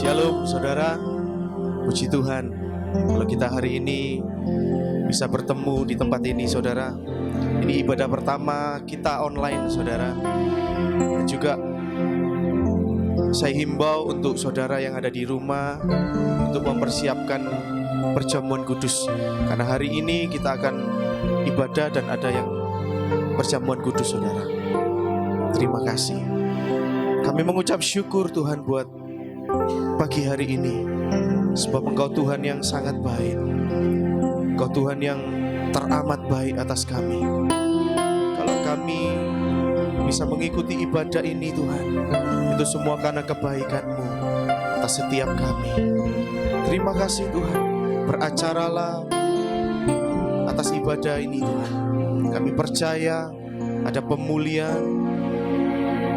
Shalom saudara, puji Tuhan kalau kita hari ini bisa bertemu di tempat ini saudara. Ini ibadah pertama kita online saudara. Dan juga saya himbau untuk saudara yang ada di rumah untuk mempersiapkan perjamuan kudus. Karena hari ini kita akan ibadah dan ada yang perjamuan kudus saudara. Terima kasih. Kami mengucap syukur Tuhan buat pagi hari ini, sebab Engkau Tuhan yang sangat baik. Engkau Tuhan yang teramat baik atas kami. Kalau kami bisa mengikuti ibadah ini Tuhan, itu semua karena kebaikan-Mu atas setiap kami. Terima kasih Tuhan, beracaralah atas ibadah ini Tuhan. Kami percaya ada pemulihan,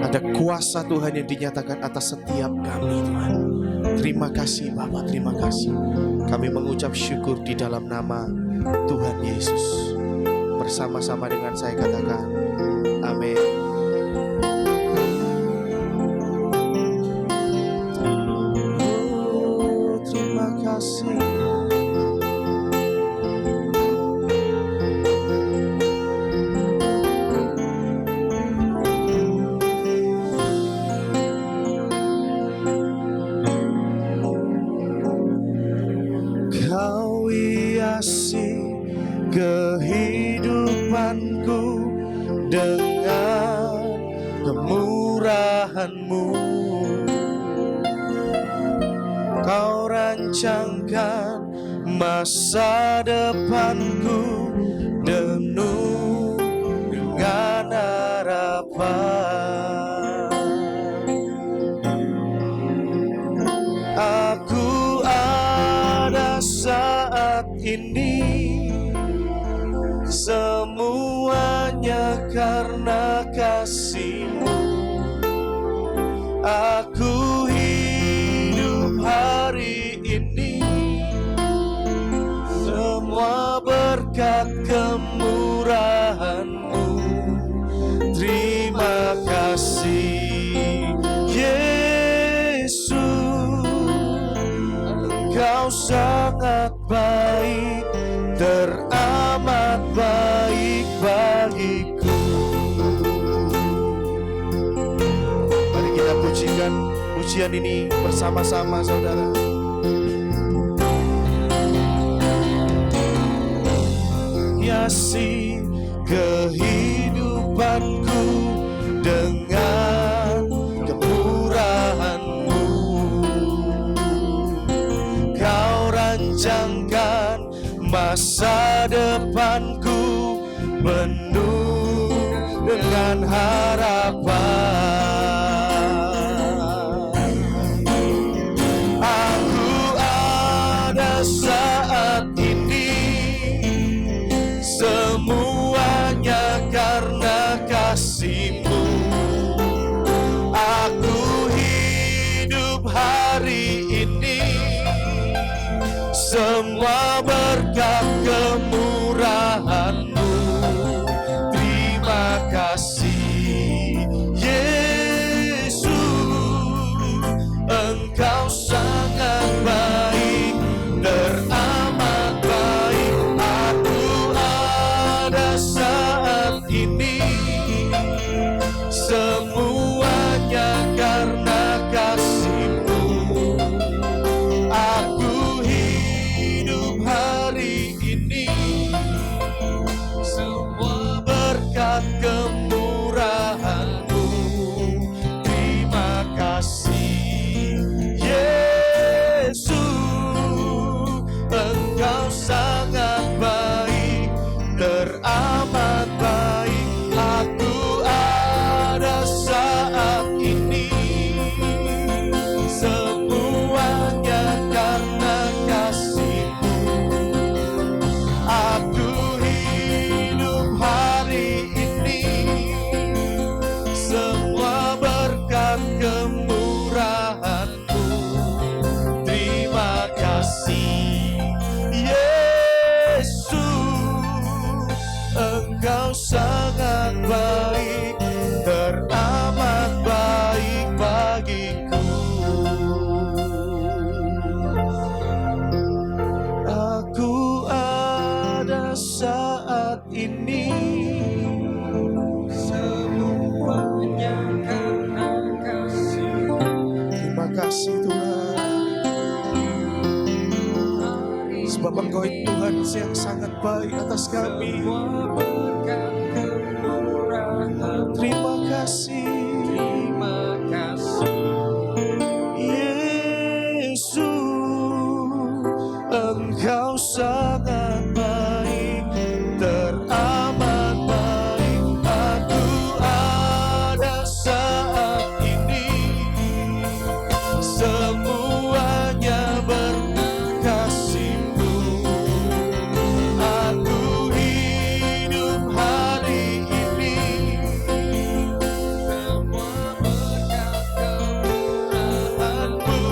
ada kuasa Tuhan yang dinyatakan atas setiap kami Tuhan. Terima kasih Bapa, terima kasih. Kami mengucap syukur di dalam nama Tuhan Yesus. Bersama-sama dengan saya katakan, amin. Oh, terima kasih. Kau hiasi kehidupanku dengan kemurahan-Mu. Kau rancangkan masa depanku penuh dengan harapan. Aku ada saat ini, semuanya karena kasih-Mu. Aku hidup hari ini, semua berkat kemurahan-Mu. Terima kasih Yesus, Engkau sangat baik, teramat baik bagiku. Mari kita pujikan pujian ini bersama-sama saudara. Hiasi kehidupanku dengan kemurahan-Mu. Kau rancangkan masa depanku penuh dengan harapan. Aku ada saat ini, semuanya karena kasih-Mu. Aku hidup hari ini, semua berkat kemurahan. Sebab Engkau itu Tuhan yang sangat baik atas kami. Terima kasih, Yesus, Engkau sangat baik, teramat baik. Aku ada saat ini, semuanya berkasih-Mu. Aku hidup hari ini, semua berkat kemurahan-Mu.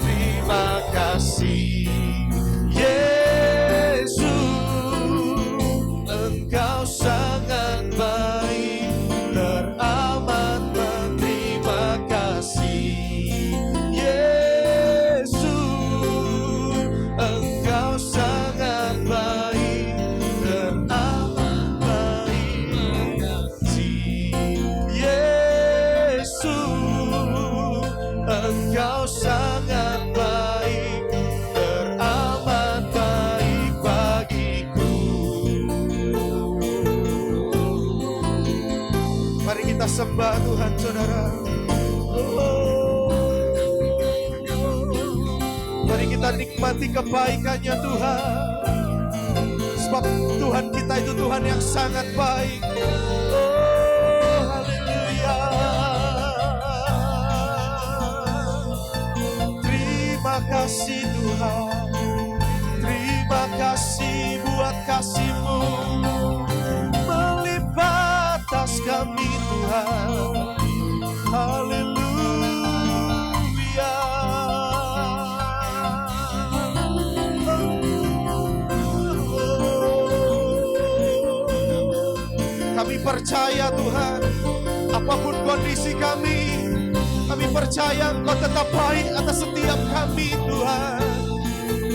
Terima kasih, Yesus, Engkau sangat baik, teramat baik. Terima kasih, Yesus, Engkau sangat baik, teramat baik. Yesus, Engkau sangat baik, teramat baik bagiku. Mari kita sembah Tuhan, saudara. Mari kita nikmati kebaikan-Nya Tuhan. Sebab Tuhan kita itu Tuhan yang sangat baik. Oh, haleluya. Terima kasih Tuhan. Terima kasih buat kasih-Mu melimpah atas kami Tuhan. Haleluya. Kami percaya Tuhan, apapun kondisi kami percaya Engkau tetap baik atas setiap kami Tuhan.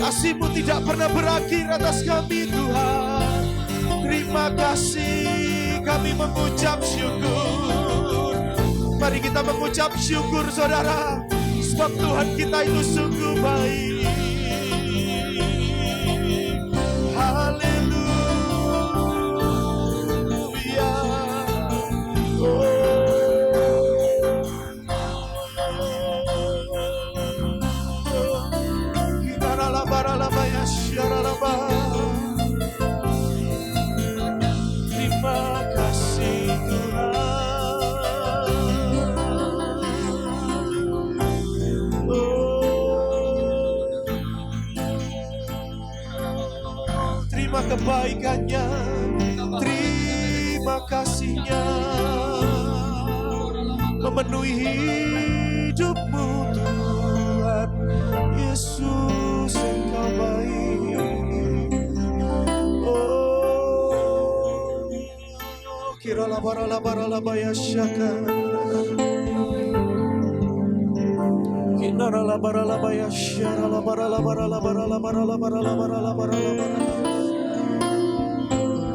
Kasih-Mu tidak pernah berakhir atas kami Tuhan. Terima kasih, kami mengucap syukur. Mari kita mengucap syukur saudara, sebab Tuhan kita itu sungguh baik. Haleluya. Terima kasih Tuhan. Terima kebaikan-Nya, terima kasih-Nya memenuhi hidup-Mu Tuhan. Yesus, Engkau baik. Oh, kirala barala baya syaka. Kinara barala baya syara barala.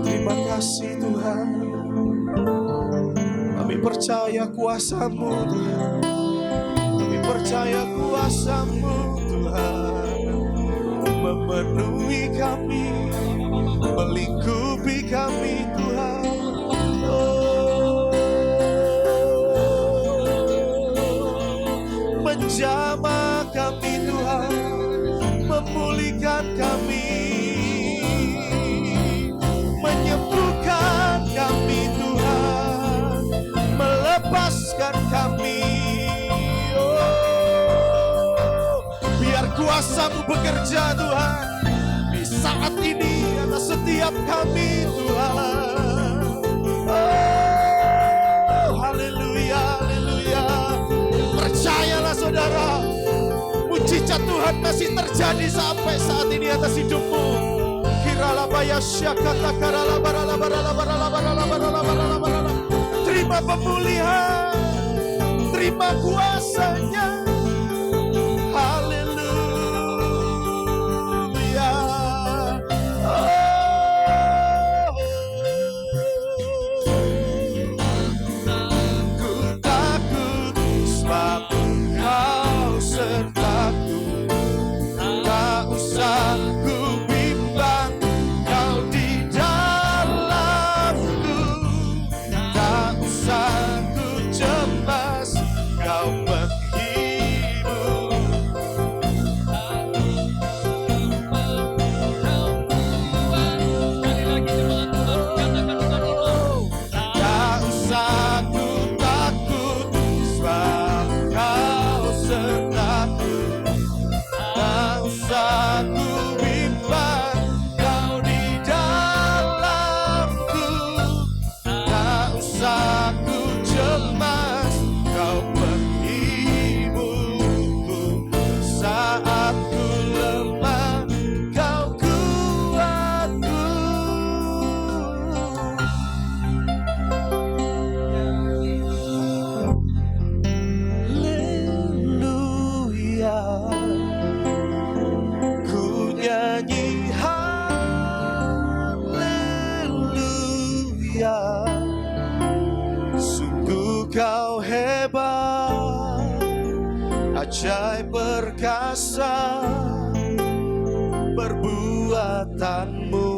Terima kasih Tuhan. Kami percaya kuasa-Mu Tuhan. Kami percaya kuasa-Mu Tuhan memenuhi kami, melingkupi kami Tuhan. Oh, menjamah kami Tuhan, memulihkan kami, menyembuhkan kami Tuhan, melepaskan kami. Biar kuasa-Mu bekerja Tuhan di saat ini atas setiap kami Tuhan. Oh, haleluya, haleluya. Percayalah saudara, mujizat Tuhan masih terjadi sampai saat ini atas hidupmu. Kirala baya syakata karala barala. Terima pemulihan, terima kuasa-Nya. Sertaku, tak usah ku hebat, ajaib perkasa perbuatanmu.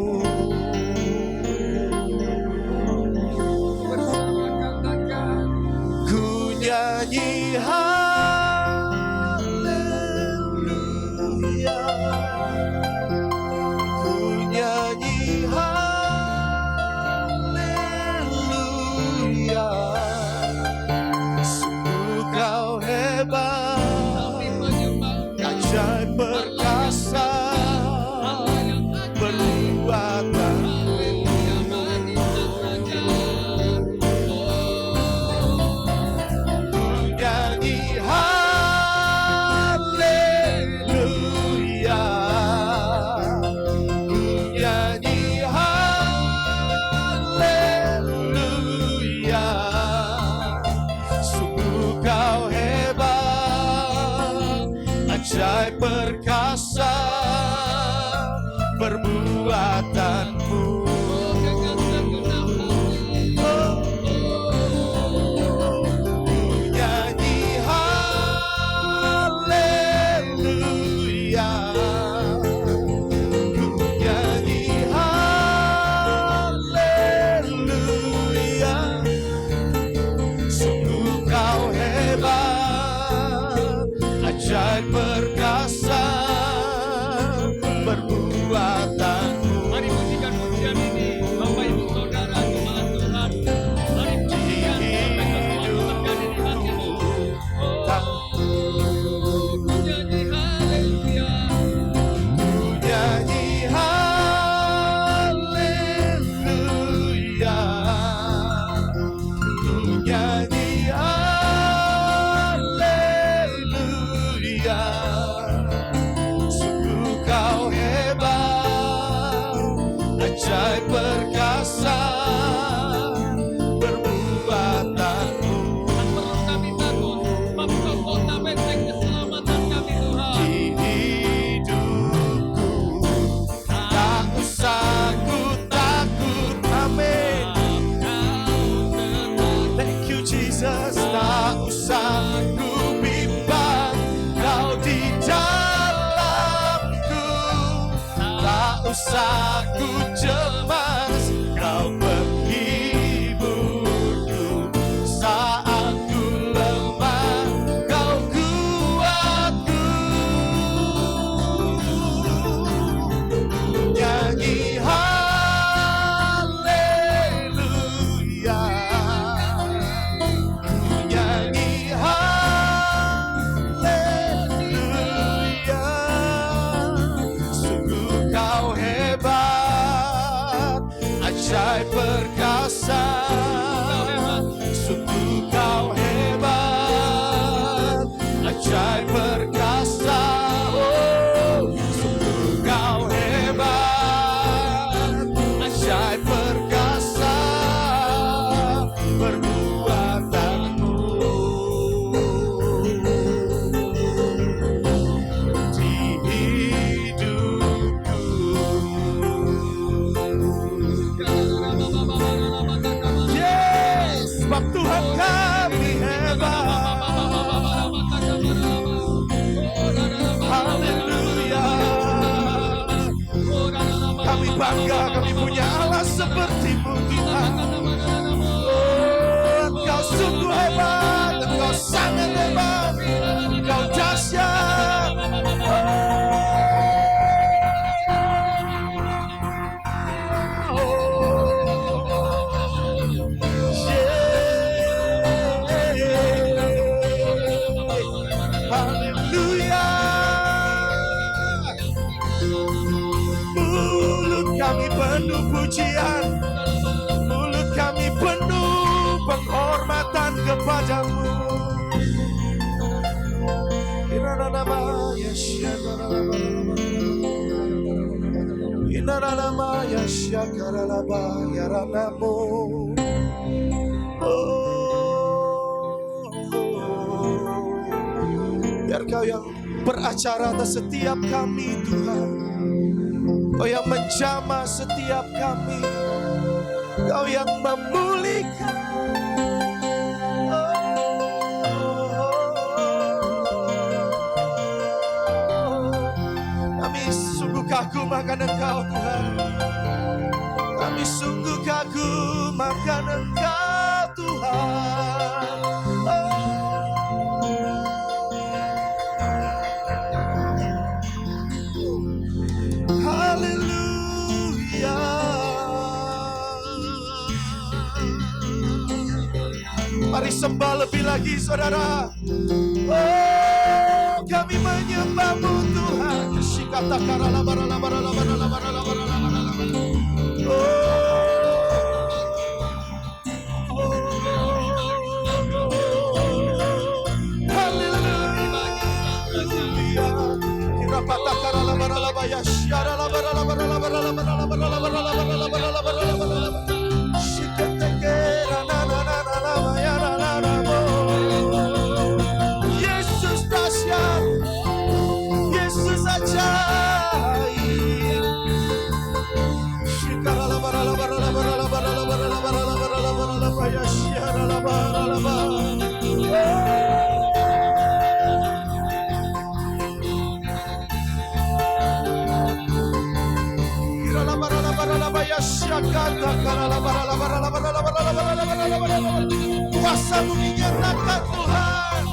Ku nyanyi haleluya, ku nyanyi haleluya. Sungguh kau hebat, ajaib perkasa perbuatanmu. Ajaib perkasa perbuatanmu. Nyanyi haleluya, ku nyanyi haleluya. Sungguh kau hebat, ajaib perkasa perbuatanmu. Mari pujikan pujian ini, Bapak Ibu Saudara jemaat Tuhan. Mari pujikan sampai keselamatan di hatimu. Ku nyanyi haleluya, Ku nyanyi haleluya, ku nyanyi haleluya. Sungguh kau hebat, ajaib perkasa perbuatanmu. tak perlu kami takut, sebab Engkau kota benteng keselamatan kami Tuhan. Di hidupku tak usah ku takut, amin. Thank you Jesus. Tak usah ku bimbang, kau di dalamku. Tak usah ku cemas, kau penghiburku. Saat ku lemah, kau kuatku. Nyanyi haleluya, nyanyi haleluya. Sungguh kau hebat, ajaib perkasa. Sungguh kau hebat, ajaib perkasa. Oh, sungguh kau hebat, ajaib perkasa perbuatanmu. Di hidupku. Yes, sebab Tuhan kami hebat. Haleluya. Kami bangga kami punya Allah seperti-Mu Tuhan. Oh, Engkau sungguh hebat, Engkau sangat hebat, Engkau dahsyat. Haleluya. Mulut kami penuh pujian, mulut kami penuh penghormatan kepadamu. Biar Kau yang beracara atas setiap kami Tuhan, Kau yang menjamah setiap kami, Kau yang memulihkan. kagum akan Engkau Tuhan. Kami sungguh kagum akan Engkau Tuhan. Haleluya. Mari sembah lebih lagi saudara. Oh, kami menyembah-Mu Tuhan. Shikata karala barala barala barala barala barala barala. Haleluya. Kirapata karala barala baya syara la barala barala barala barala barala barala barala barala barala barala. Shikata kera na na na na na baya na na na mo. Yesus dahsyat, Yesus ajaib. Shikara la barala barala barala barala barala barala barala barala baya syara la barala barala. Kuasa-Mu dinyatakan Tuhan.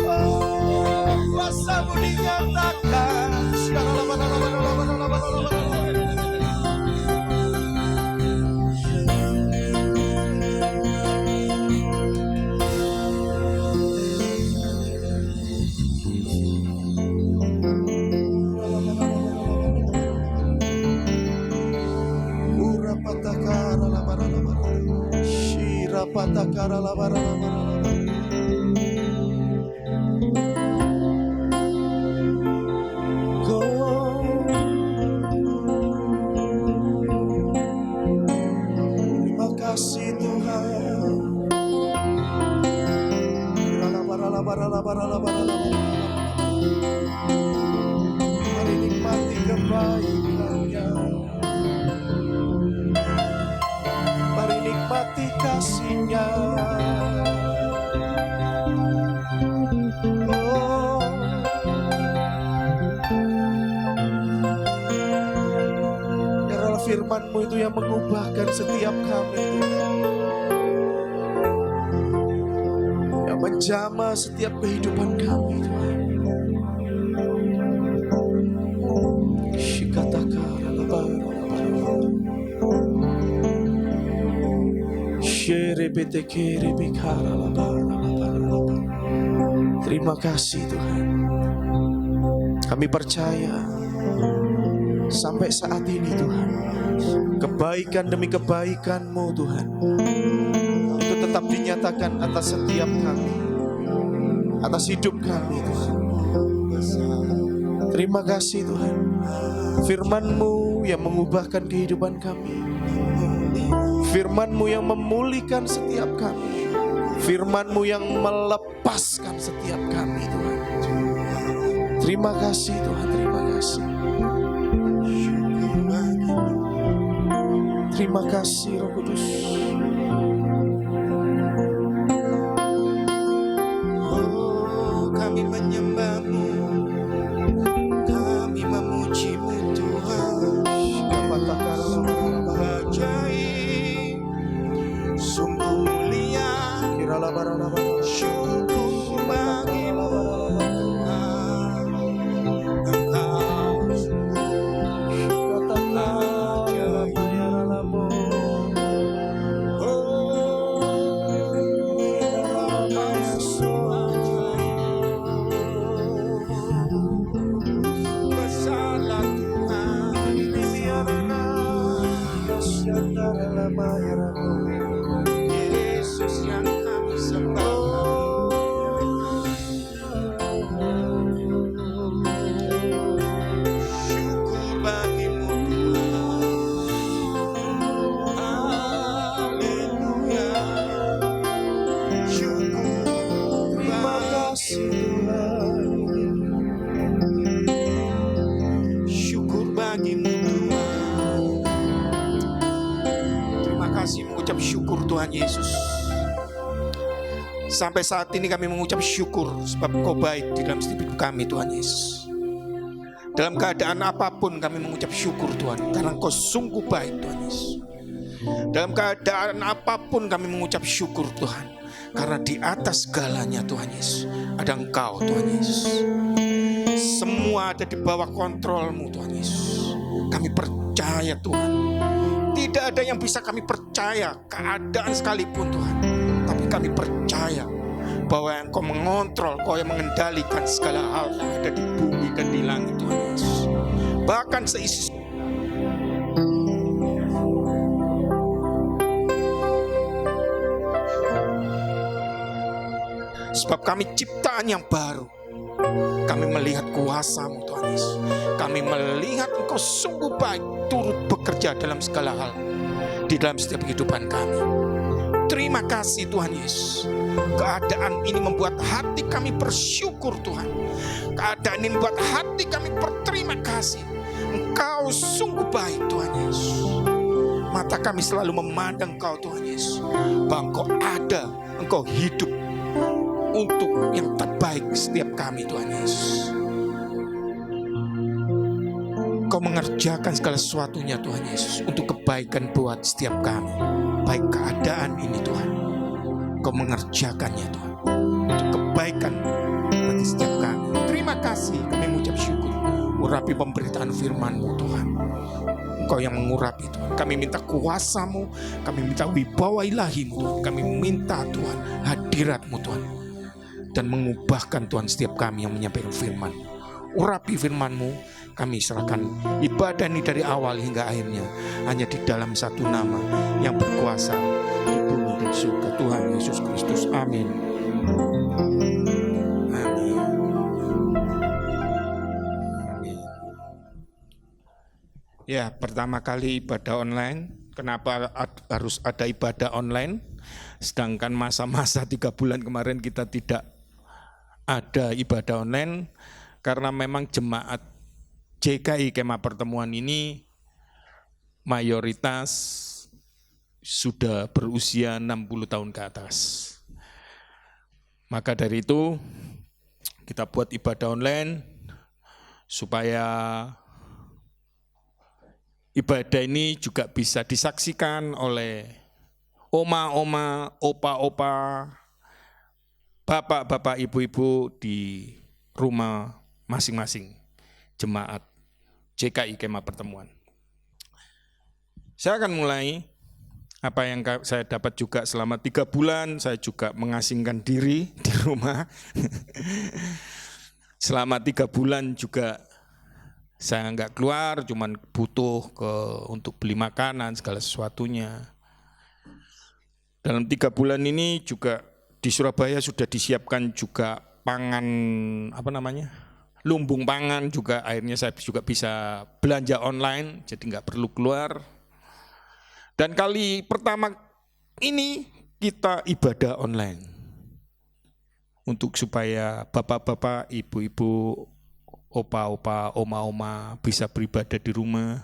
Oh, kuasa-Mu dinyatakan. Patakara la bara la bara la bara. Terima kasih Tuhan. La bara la bara la bara la bara la bara. Mari nikmati kebaikan-Nya. Mari nikmati kasih-Nya. Oh, biarlah firman-Mu itu yang mengubahkan setiap kami, yang menjamah setiap kehidupan kami, Tuhan. Shikatakara labara labara. Terima kasih Tuhan. Kami percaya sampai saat ini Tuhan, kebaikan demi kebaikan-Mu Tuhan itu tetap dinyatakan atas setiap kami, atas hidup kami Tuhan. Terima kasih Tuhan. Firman-Mu yang mengubahkan kehidupan kami, Firman-Mu yang memulihkan setiap kami, Firman-Mu yang melepaskan setiap kami Tuhan. Terima kasih Tuhan, terima kasih. Terima kasih Roh Kudus. Oh, kami menyembah-Mu, kami memuji-Mu Tuhan. Ajaib, sungguh mulia, syukur bagi-Mu Tuhan. Engkau sungguh ajaib. Besarlah Tuhan, Yesus yang kami sembah. Syukur bagi-Mu Tuhan. Haleluya. Syukur, terima kasih Tuhan. Syukur bagi-Mu Tuhan. Terima kasih, mengucap syukur Tuhan Yesus. Sampai saat ini kami mengucap syukur sebab Kau baik di dalam setiap hidup kami Tuhan Yesus. Dalam keadaan apapun kami mengucap syukur Tuhan, karena Engkau sungguh baik Tuhan Yesus. Dalam keadaan apapun kami mengucap syukur Tuhan, karena di atas segalanya Tuhan Yesus ada Engkau Tuhan Yesus. Semua ada di bawah kontrol-Mu Tuhan Yesus. Kami percaya Tuhan, tidak ada yang bisa kami percaya keadaan sekalipun Tuhan, tapi kami percaya bahwa Engkau mengontrol, Engkau yang mengendalikan segala hal yang ada di bumi dan di langit Tuhan Yesus. Bahkan seisi sebab kami ciptaan yang baru. Kami melihat kuasa-Mu Tuhan Yesus. Kami melihat Engkau sungguh baik, turut bekerja dalam segala hal di dalam setiap kehidupan kami. Terima kasih Tuhan Yesus. Keadaan ini membuat hati kami bersyukur Tuhan. Keadaan ini membuat hati kami berterima kasih. Engkau sungguh baik Tuhan Yesus. Mata kami selalu memandang Engkau Tuhan Yesus, bahwa Engkau ada, Engkau hidup untuk yang terbaik setiap kami Tuhan Yesus. Engkau mengerjakan segala sesuatunya Tuhan Yesus untuk kebaikan buat setiap kami. Baik keadaan ini Tuhan, Engkau mengerjakannya Tuhan untuk kebaikan bagi setiap kami. Terima kasih, kami mengucap syukur. Urapi pemberitaan firman-Mu Tuhan. Engkau yang mengurapi Tuhan. Kami minta kuasa-Mu, kami minta wibawa ilahi-Mu Tuhan. Kami minta Tuhan hadirat-Mu Tuhan, dan mengubahkan Tuhan setiap kami yang menyampaikan firman. Urapi firman-Mu, kami serahkan ibadah ini dari awal hingga akhirnya hanya di dalam satu nama yang berkuasa di bumi dan surga, Tuhan Yesus Kristus. Amin. Amin. Amin. Ya, pertama kali ibadah online. Kenapa harus ada ibadah online? Sedangkan masa-masa 3 bulan kemarin kita tidak ada ibadah online, karena memang jemaat JKI Kemah Pertemuan ini mayoritas sudah berusia 60 tahun ke atas. Maka dari itu kita buat ibadah online supaya ibadah ini juga bisa disaksikan oleh oma-oma, opa-opa, bapak-bapak, ibu-ibu di rumah masing-masing jemaat JKI Kemah Pertemuan. Saya akan mulai apa yang saya dapat juga selama 3 bulan. Saya juga mengasingkan diri di rumah. Selama 3 bulan juga saya nggak keluar, cuman butuh untuk beli makanan segala sesuatunya. Dalam 3 bulan ini juga di Surabaya sudah disiapkan juga pangan, lumbung pangan juga. Akhirnya saya juga bisa belanja online, jadi nggak perlu keluar. Dan kali pertama ini kita ibadah online untuk supaya bapak-bapak, ibu-ibu, opa-opa, oma-oma bisa beribadah di rumah,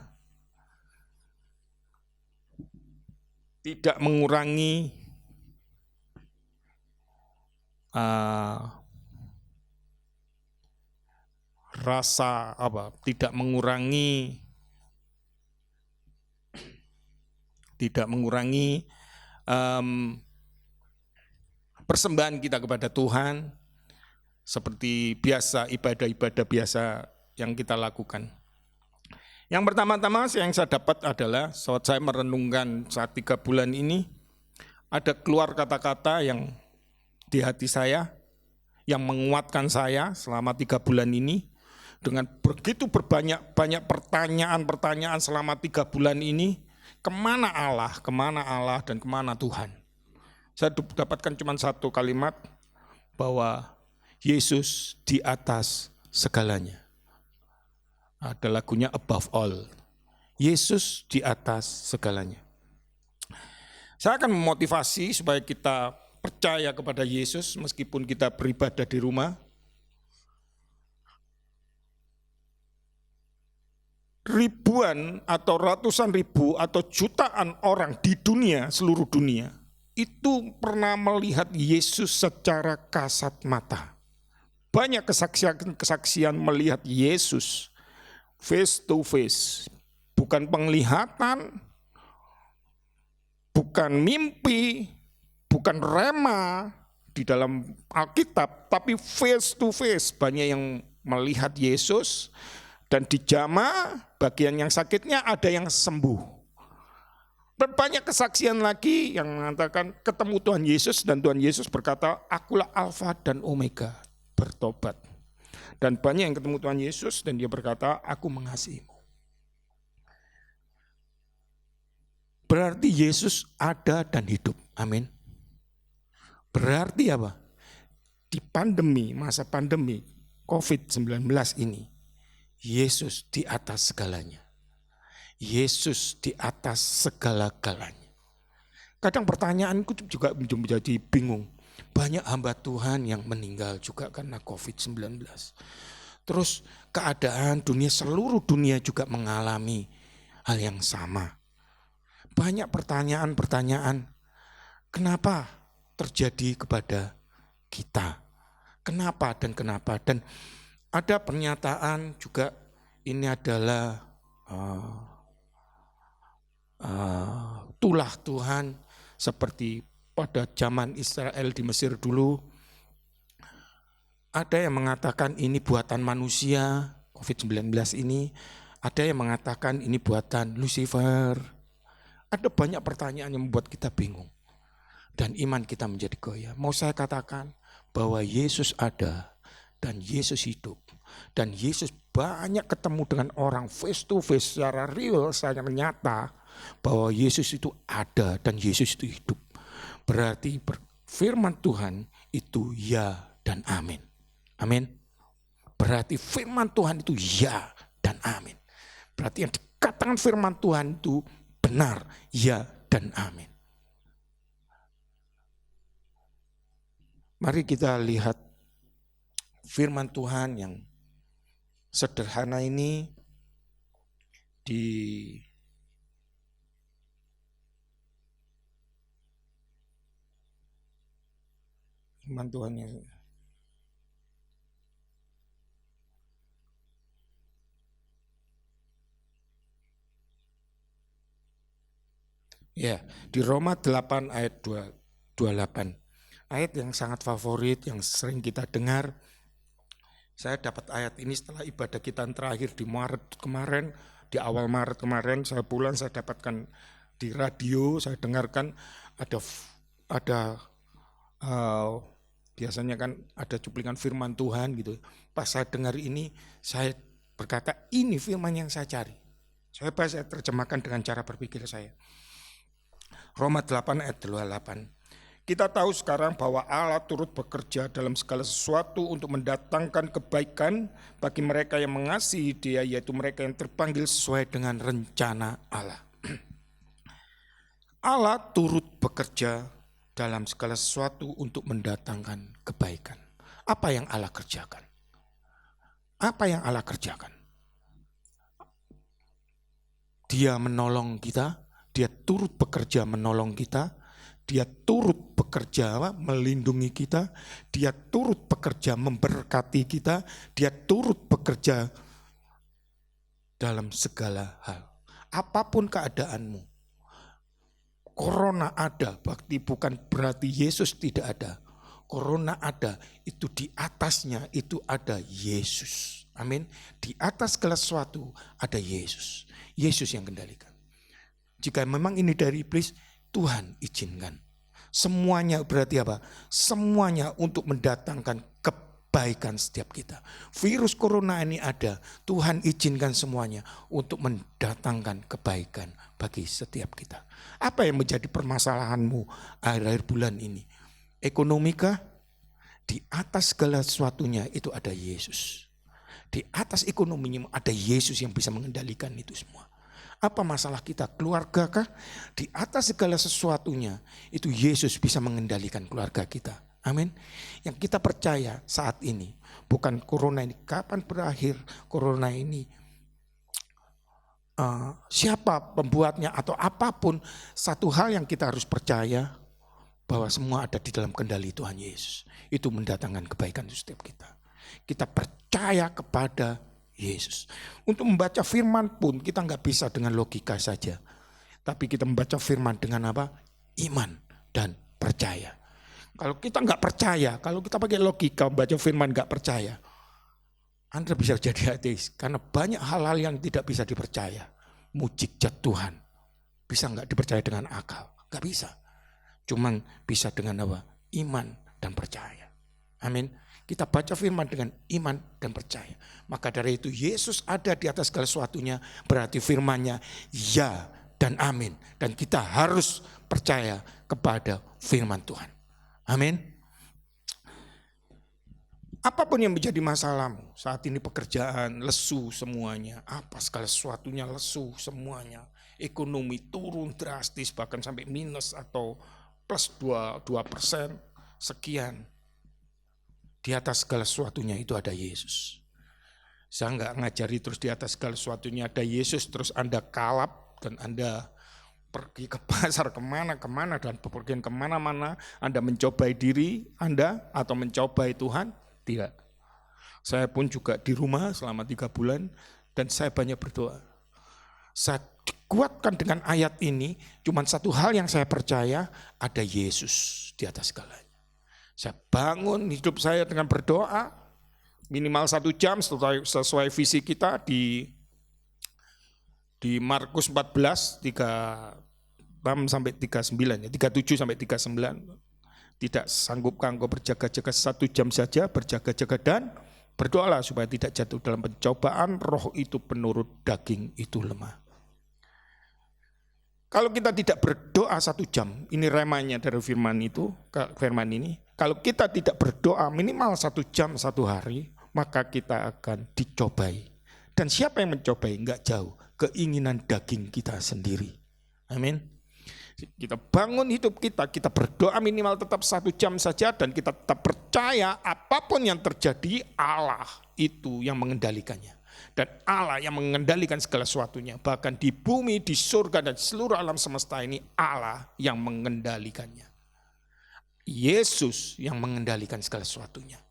tidak mengurangi tidak mengurangi persembahan kita kepada Tuhan seperti biasa, ibadah-ibadah biasa yang kita lakukan. Yang pertama-tama yang saya dapat adalah saat saya merenungkan saat 3 bulan ini, ada keluar kata-kata yang di hati saya, yang menguatkan saya selama 3 bulan ini. Dengan begitu banyak pertanyaan-pertanyaan selama 3 bulan ini, kemana Allah, dan kemana Tuhan? Saya dapatkan cuma satu kalimat, bahwa Yesus di atas segalanya. Ada lagunya Above All. Yesus di atas segalanya. Saya akan memotivasi supaya kita percaya kepada Yesus meskipun kita beribadah di rumah. Ribuan atau ratusan ribu atau jutaan orang di dunia, seluruh dunia, itu pernah melihat Yesus secara kasat mata. Banyak kesaksian melihat Yesus face to face. Bukan penglihatan, bukan mimpi, bukan rema di dalam Alkitab, tapi face to face. Banyak yang melihat Yesus dan dijamah, bagian yang sakitnya ada yang sembuh. Dan banyak kesaksian lagi yang mengatakan ketemu Tuhan Yesus dan Tuhan Yesus berkata, akulah Alfa dan Omega, bertobat. Dan banyak yang ketemu Tuhan Yesus dan dia berkata, aku mengasihimu. Berarti Yesus ada dan hidup, amin. Berarti apa? Di pandemi, masa pandemi COVID-19 ini, Yesus di atas segalanya. Yesus di atas segala-galanya. Kadang pertanyaanku juga menjadi bingung. Banyak hamba Tuhan yang meninggal juga karena COVID-19. Terus keadaan dunia, seluruh dunia juga mengalami hal yang sama. Banyak pertanyaan-pertanyaan, kenapa terjadi kepada kita? Kenapa dan kenapa? Dan ada pernyataan juga ini adalah tulah Tuhan seperti pada zaman Israel di Mesir dulu. Ada yang mengatakan ini buatan manusia, COVID-19 ini. Ada yang mengatakan ini buatan Lucifer. Ada banyak pertanyaan yang membuat kita bingung. Dan iman kita menjadi goyah. Mau saya katakan bahwa Yesus ada dan Yesus hidup. Dan Yesus banyak ketemu dengan orang face to face secara real, secara nyata. Bahwa Yesus itu ada dan Yesus itu hidup. Berarti firman Tuhan itu ya dan amin. Amin. Berarti firman Tuhan itu ya dan amin. Berarti yang dikatakan firman Tuhan itu benar, ya dan amin. Mari kita lihat firman Tuhan yang sederhana ini di firman Tuhan yang ya, di Roma 8 ayat 28. Ayat yang sangat favorit, yang sering kita dengar. Saya dapat ayat ini setelah ibadah kita yang terakhir di Maret kemarin, di awal Maret kemarin, saya pulang, saya dapatkan di radio, saya dengarkan ada biasanya kan ada cuplikan firman Tuhan gitu. Pas saya dengar ini, saya berkata, ini firman yang saya cari. Saya terjemahkan dengan cara berpikir saya. Roma 8 ayat 28. Kita tahu sekarang bahwa Allah turut bekerja dalam segala sesuatu untuk mendatangkan kebaikan bagi mereka yang mengasihi Dia, yaitu mereka yang terpanggil sesuai dengan rencana Allah. Allah turut bekerja dalam segala sesuatu untuk mendatangkan kebaikan. Apa yang Allah kerjakan? Apa yang Allah kerjakan? Dia menolong kita, Dia turut bekerja menolong kita, Dia turut bekerja melindungi kita, Dia turut bekerja memberkati kita, Dia turut bekerja dalam segala hal. Apapun keadaanmu, corona ada, bukan berarti Yesus tidak ada. Corona ada, itu di atasnya itu ada Yesus. Amin. Di atas segala sesuatu ada Yesus. Yesus yang kendalikan. Jika memang ini dari iblis, Tuhan izinkan. Semuanya berarti apa? Semuanya untuk mendatangkan kebaikan setiap kita. Virus corona ini ada, Tuhan izinkan semuanya untuk mendatangkan kebaikan bagi setiap kita. Apa yang menjadi permasalahanmu akhir-akhir bulan ini? Ekonomikah? Di atas segala sesuatunya itu ada Yesus. Di atas ekonominya ada Yesus yang bisa mengendalikan itu semua. Apa masalah kita? Keluarga kah? Di atas segala sesuatunya itu Yesus bisa mengendalikan keluarga kita. Amin. Yang kita percaya saat ini, bukan corona ini kapan berakhir, corona ini siapa pembuatnya atau apapun, satu hal yang kita harus percaya bahwa semua ada di dalam kendali Tuhan Yesus. Itu mendatangkan kebaikan di setiap kita. Kita percaya kepada Yesus. Untuk membaca firman pun kita nggak bisa dengan logika saja. Tapi kita membaca firman dengan apa? Iman dan percaya. Kalau kita nggak percaya, kalau kita pakai logika membaca firman nggak percaya, Anda bisa jadi ateis. Karena banyak hal-hal yang tidak bisa dipercaya. Mujizat Tuhan bisa nggak dipercaya dengan akal? Nggak bisa. Cuman bisa dengan apa? Iman dan percaya. Amin. Kita baca firman dengan iman dan percaya. Maka dari itu Yesus ada di atas segala sesuatunya. Berarti firmannya ya dan amin. Dan kita harus percaya kepada firman Tuhan. Amin. Apapun yang menjadi masalahmu saat ini, pekerjaan lesu semuanya, apa segala sesuatunya lesu semuanya, ekonomi turun drastis bahkan sampai minus atau plus 2%, sekian. Di atas segala sesuatunya itu ada Yesus. Saya nggak ngajari terus di atas segala sesuatunya ada Yesus terus Anda kalap dan Anda pergi ke pasar kemana dan bepergian kemana-mana, Anda mencobai diri Anda atau mencobai Tuhan. Tidak. Saya pun juga di rumah selama 3 bulan dan saya banyak berdoa. Saya dikuatkan dengan ayat ini, cuma satu hal yang saya percaya, ada Yesus di atas segalanya. Saya bangun hidup saya dengan berdoa, minimal 1 jam sesuai visi kita di Markus 14, 36 sampai 39, 37 sampai 39. Tidak sanggupkah engkau berjaga-jaga 1 jam saja, berjaga-jaga dan berdoalah supaya tidak jatuh dalam pencobaan, roh itu penurut, daging itu lemah. Kalau kita tidak berdoa 1 jam, ini remanya dari firman ini, kalau kita tidak berdoa minimal 1 jam 1 hari, maka kita akan dicobai. Dan siapa yang mencobai? Enggak jauh, keinginan daging kita sendiri. Amin. Kita bangun hidup kita berdoa minimal tetap 1 jam saja dan kita tetap percaya apapun yang terjadi Allah itu yang mengendalikannya. Dan Allah yang mengendalikan segala sesuatunya. Bahkan di bumi, di surga dan seluruh alam semesta ini Allah yang mengendalikannya. Yesus yang mengendalikan segala sesuatunya.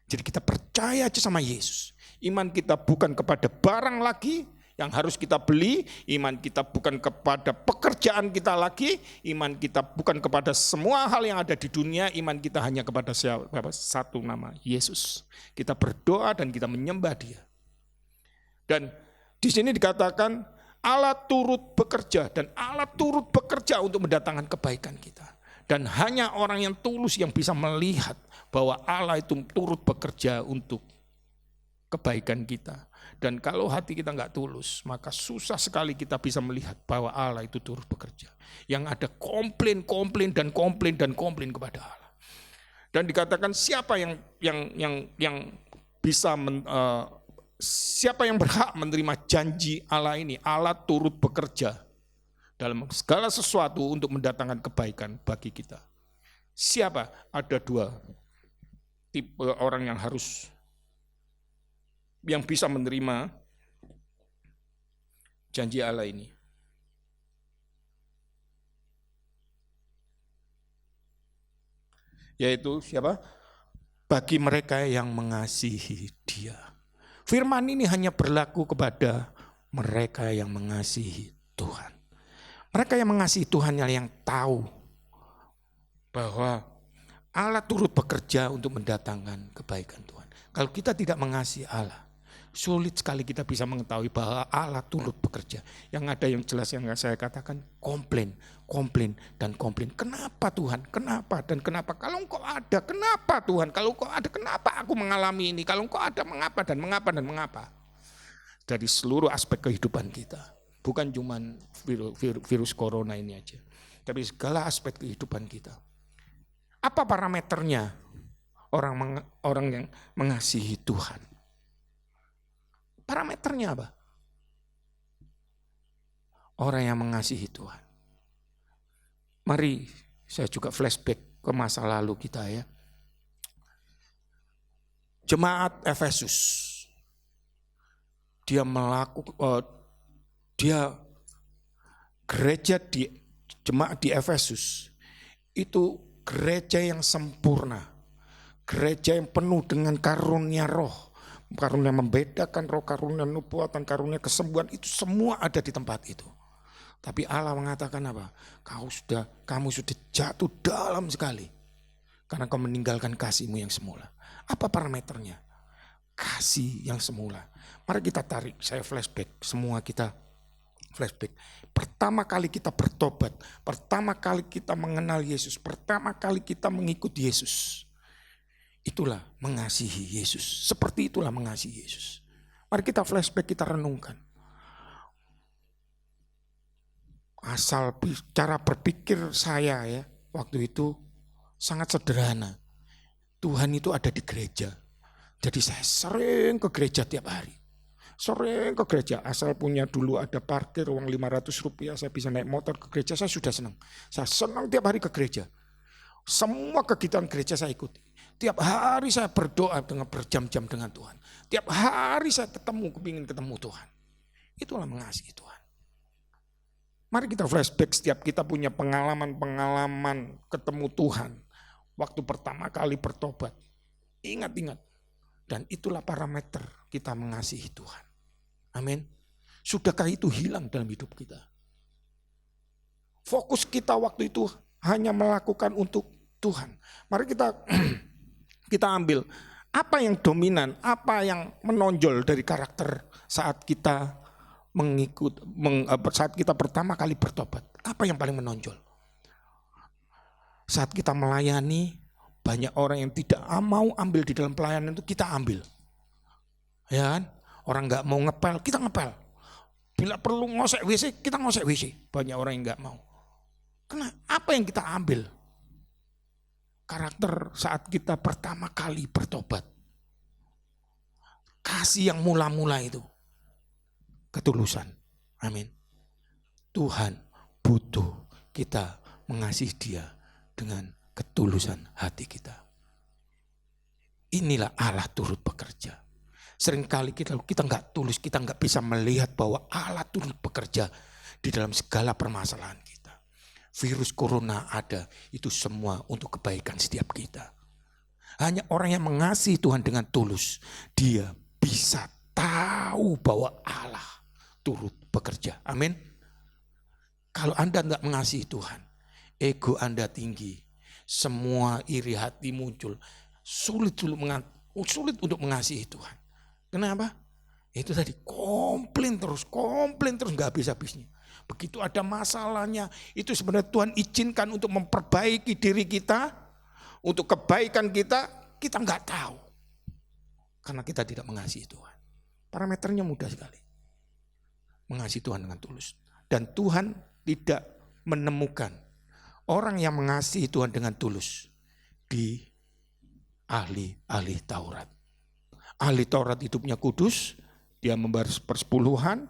Jadi kita percaya aja sama Yesus. Iman kita bukan kepada barang lagi yang harus kita beli, iman kita bukan kepada pekerjaan kita lagi, iman kita bukan kepada semua hal yang ada di dunia, iman kita hanya kepada satu nama, Yesus. Kita berdoa dan kita menyembah Dia. Dan di sini dikatakan Allah turut bekerja dan Allah turut bekerja untuk mendatangkan kebaikan kita. Dan hanya orang yang tulus yang bisa melihat bahwa Allah itu turut bekerja untuk kebaikan kita. Dan kalau hati kita nggak tulus, maka susah sekali kita bisa melihat bahwa Allah itu turut bekerja. Yang ada komplain kepada Allah. Dan dikatakan siapa yang bisa siapa yang berhak menerima janji Allah ini? Allah turut bekerja dalam segala sesuatu untuk mendatangkan kebaikan bagi kita. Siapa? Ada 2 tipe orang yang bisa menerima janji Allah ini. Yaitu siapa? Bagi mereka yang mengasihi Dia. Firman ini hanya berlaku kepada mereka yang mengasihi Tuhan. Mereka yang mengasihi Tuhan yang tahu bahwa Allah turut bekerja untuk mendatangkan kebaikan Tuhan. Kalau kita tidak mengasihi Allah, sulit sekali kita bisa mengetahui bahwa Allah turut bekerja. Yang ada yang jelas yang saya katakan komplain. Kenapa Tuhan? Kenapa dan kenapa? Kalau Engkau ada, kenapa Tuhan? Kalau Engkau ada, kenapa aku mengalami ini? Kalau Engkau ada, mengapa dan mengapa? Dari seluruh aspek kehidupan kita. Bukan cuma virus corona ini aja. Tapi segala aspek kehidupan kita. Apa parameternya orang yang mengasihi Tuhan? Parameternya apa? Orang yang mengasihi Tuhan. Mari saya juga flashback ke masa lalu kita ya. Jemaat Efesus. Gereja jemaat di Efesus itu gereja yang sempurna. Gereja yang penuh dengan karunia roh. karunia membedakan, roh karunia nubuatan, karunia kesembuhan, itu semua ada di tempat itu. Tapi Allah mengatakan apa? Kamu sudah jatuh dalam sekali karena kau meninggalkan kasihmu yang semula. Apa parameternya? Kasih yang semula. Mari kita tarik, saya flashback, semua kita flashback. Pertama kali kita bertobat, pertama kali kita mengenal Yesus, pertama kali kita mengikuti Yesus. Itulah mengasihi Yesus. Seperti itulah mengasihi Yesus. Mari kita flashback, kita renungkan. Asal cara berpikir saya ya, waktu itu sangat sederhana. Tuhan itu ada di gereja. Jadi saya sering ke gereja tiap hari. Sering ke gereja, asal punya dulu ada parkir uang 500 rupiah, saya bisa naik motor ke gereja, saya sudah senang. Saya senang tiap hari ke gereja. Semua kegiatan gereja saya ikuti. Tiap hari saya berdoa dengan berjam-jam dengan Tuhan. Tiap hari saya kepingin ketemu Tuhan. Itulah mengasihi Tuhan. Mari kita flashback, setiap kita punya pengalaman-pengalaman ketemu Tuhan. Waktu pertama kali bertobat. Ingat-ingat. Dan itulah parameter kita mengasihi Tuhan. Amin. Sudahkah itu hilang dalam hidup kita? Fokus kita waktu itu hanya melakukan untuk Tuhan. Mari kita ambil apa yang dominan, apa yang menonjol dari karakter saat kita saat kita pertama kali bertobat. Apa yang paling menonjol? Saat kita melayani, banyak orang yang tidak mau ambil di dalam pelayanan itu, kita ambil. Ya kan? Orang nggak mau ngepel, kita ngepel. Bila perlu ngosek WC, kita ngosek WC. Banyak orang yang nggak mau. Karena apa yang kita ambil? Karakter saat kita pertama kali bertobat. Kasih yang mula-mula itu. Ketulusan. Amin. Tuhan butuh kita mengasihi Dia dengan ketulusan hati kita. Inilah Allah turut bekerja. Seringkali kita nggak tulus, kita nggak bisa melihat bahwa Allah turut bekerja di dalam segala permasalahan kita. Virus corona ada, itu semua untuk kebaikan setiap kita. Hanya orang yang mengasihi Tuhan dengan tulus, dia bisa tahu bahwa Allah turut bekerja. Amin. Kalau Anda nggak mengasihi Tuhan, ego Anda tinggi, semua iri hati muncul, sulit untuk mengasihi Tuhan. Kenapa? Itu tadi komplain terus nggak habis-habisnya. Begitu ada masalahnya, itu sebenarnya Tuhan izinkan untuk memperbaiki diri kita, untuk kebaikan kita nggak tahu. Karena kita tidak mengasihi Tuhan. Parameternya mudah sekali. Mengasihi Tuhan dengan tulus. Dan Tuhan tidak menemukan orang yang mengasihi Tuhan dengan tulus di ahli Taurat. Ahli Taurat hidupnya kudus, dia membayar persepuluhan,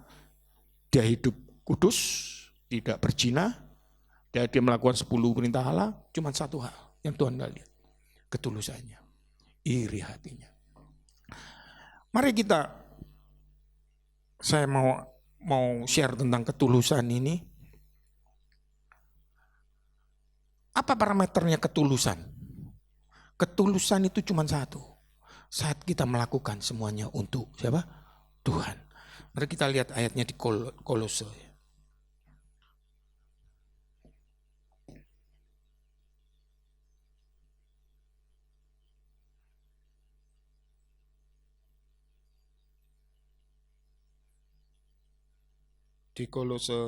dia hidup kudus, tidak berzina, dia melakukan 10 perintah Allah, cuma satu hal yang Tuhan tidak lihat, ketulusannya, iri hatinya. Mari saya mau share tentang ketulusan ini. Apa parameternya ketulusan? Ketulusan itu cuma satu. Saat kita melakukan semuanya untuk siapa? Tuhan. Mari kita lihat ayatnya di Kolose. Di Kolose,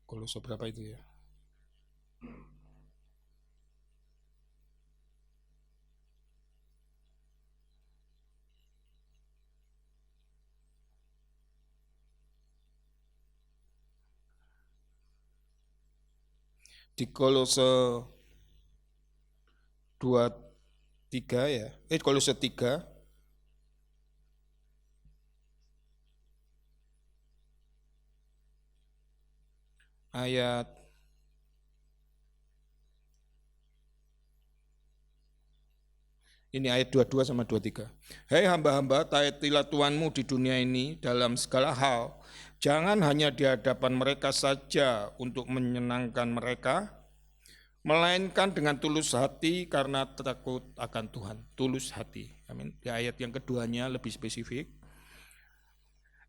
Kolose berapa itu ya? Di Kolose 2:3 ya. Kolose 3 ayat ini ayat 22 sama 23. Hai hamba-hamba, taatilah Tuhanmu di dunia ini dalam segala hal. Jangan hanya di hadapan mereka saja untuk menyenangkan mereka, melainkan dengan tulus hati karena takut akan Tuhan. Tulus hati. Amin. Di ayat yang keduanya lebih spesifik.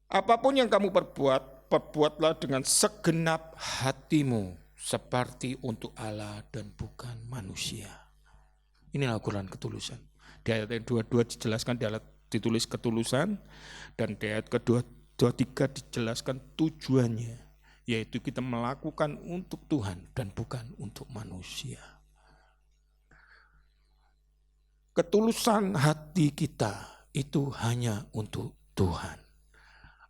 Apapun yang kamu perbuat, perbuatlah dengan segenap hatimu seperti untuk Allah dan bukan manusia. Inilah ukuran ketulusan. Di ayat yang 22 dijelaskan ditulis ketulusan, dan di ayat ke-23 dijelaskan tujuannya, yaitu kita melakukan untuk Tuhan dan bukan untuk manusia. Ketulusan hati kita itu hanya untuk Tuhan.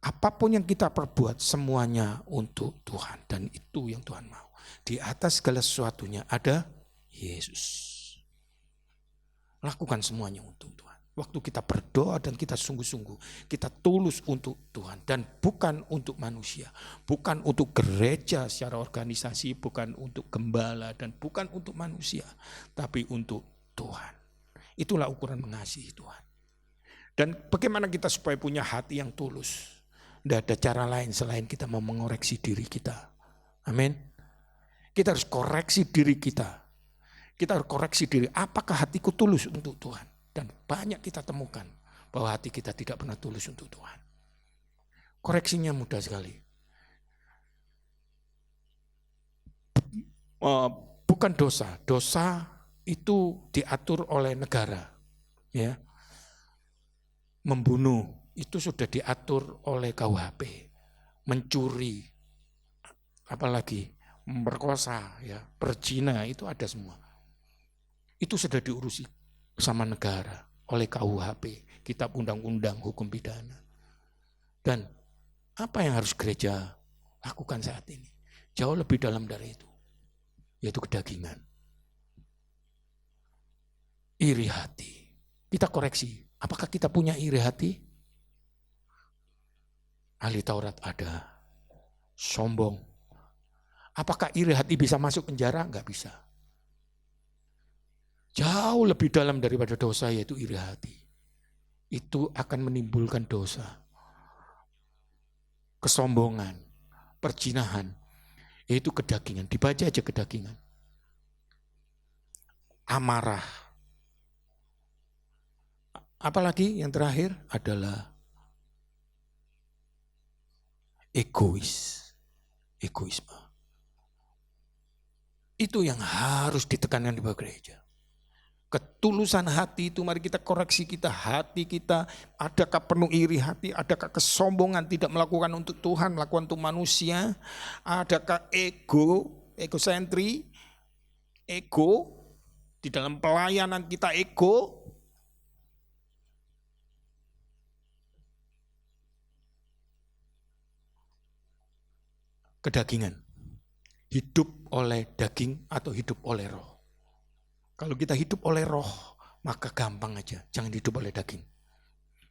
Apapun yang kita perbuat semuanya untuk Tuhan, dan itu yang Tuhan mau. Di atas segala sesuatunya ada Yesus. Lakukan semuanya untuk Tuhan. Waktu kita berdoa dan kita sungguh-sungguh, kita tulus untuk Tuhan dan bukan untuk manusia, bukan untuk gereja secara organisasi, bukan untuk gembala dan bukan untuk manusia, tapi untuk Tuhan. Itulah ukuran mengasihi Tuhan. Dan bagaimana kita supaya punya hati yang tulus? Tidak ada cara lain selain kita mau mengoreksi diri kita. Amin. Kita harus koreksi diri kita. Kita harus koreksi diri, apakah hatiku tulus untuk Tuhan? Dan banyak kita temukan bahwa hati kita tidak pernah tulus untuk Tuhan. Koreksinya mudah sekali. Bukan dosa. Dosa itu diatur oleh negara. Ya. Membunuh itu sudah diatur oleh KUHP. Mencuri, apalagi memperkosa, ya, berzina, itu ada semua. Itu sudah diurusi sama negara oleh KUHP, Kitab Undang-Undang Hukum Pidana. Dan apa yang harus gereja lakukan saat ini? Jauh lebih dalam dari itu, yaitu kedagingan. Iri hati. Kita koreksi, apakah kita punya iri hati? Ahli Taurat ada. Sombong. Apakah iri hati bisa masuk penjara? Enggak bisa. Jauh lebih dalam daripada dosa, yaitu iri hati. Itu akan menimbulkan dosa. Kesombongan, perzinahan, yaitu kedagingan. Dibaca aja kedagingan. Amarah. Apalagi yang terakhir adalah egoisme. Itu yang harus ditekankan di bawah gereja. Ketulusan hati itu mari kita koreksi kita, hati kita, adakah penuh iri hati, adakah kesombongan tidak melakukan untuk Tuhan, melakukan untuk manusia, adakah egosentri, ego, di dalam pelayanan kita ego. Kedagingan, hidup oleh daging atau hidup oleh roh. Kalau kita hidup oleh roh, maka gampang aja, jangan hidup oleh daging.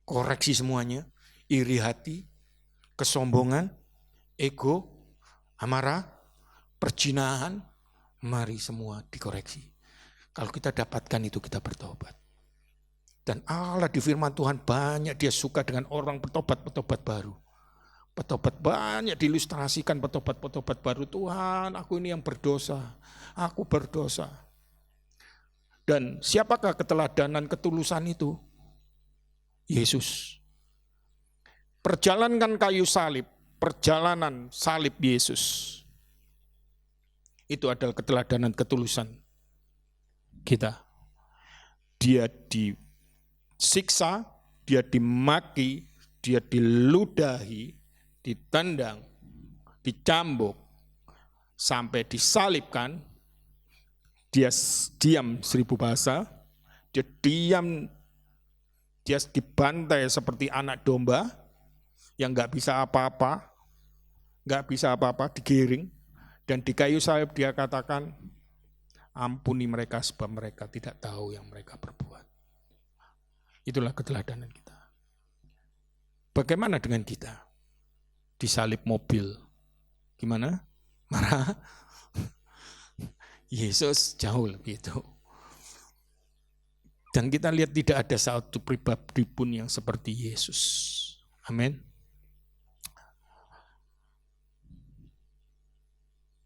Koreksi semuanya, iri hati, kesombongan, ego, amarah, perzinahan, mari semua dikoreksi. Kalau kita dapatkan itu, kita bertobat. Dan Allah di firman Tuhan banyak dia suka dengan orang bertobat baru. Petobat banyak diilustrasikan petobat baru. Tuhan, aku ini yang berdosa, aku berdosa. Dan siapakah keteladanan ketulusan itu? Yesus. Perjalanan kayu salib, perjalanan salib Yesus. Itu adalah keteladanan ketulusan kita. Dia disiksa, dia dimaki, dia diludahi, ditendang, dicambuk, sampai disalibkan. Dia diam 1000 bahasa, dia diam, dia dibantai seperti anak domba yang nggak bisa apa-apa, digiring, dan di kayu salib dia katakan, ampuni mereka sebab mereka tidak tahu yang mereka perbuat. Itulah keteladanan kita. Bagaimana dengan kita? Disalib mobil, gimana? Marah? Yesus jauh lebih itu. Dan kita lihat tidak ada satu pribadi pun yang seperti Yesus. Amin.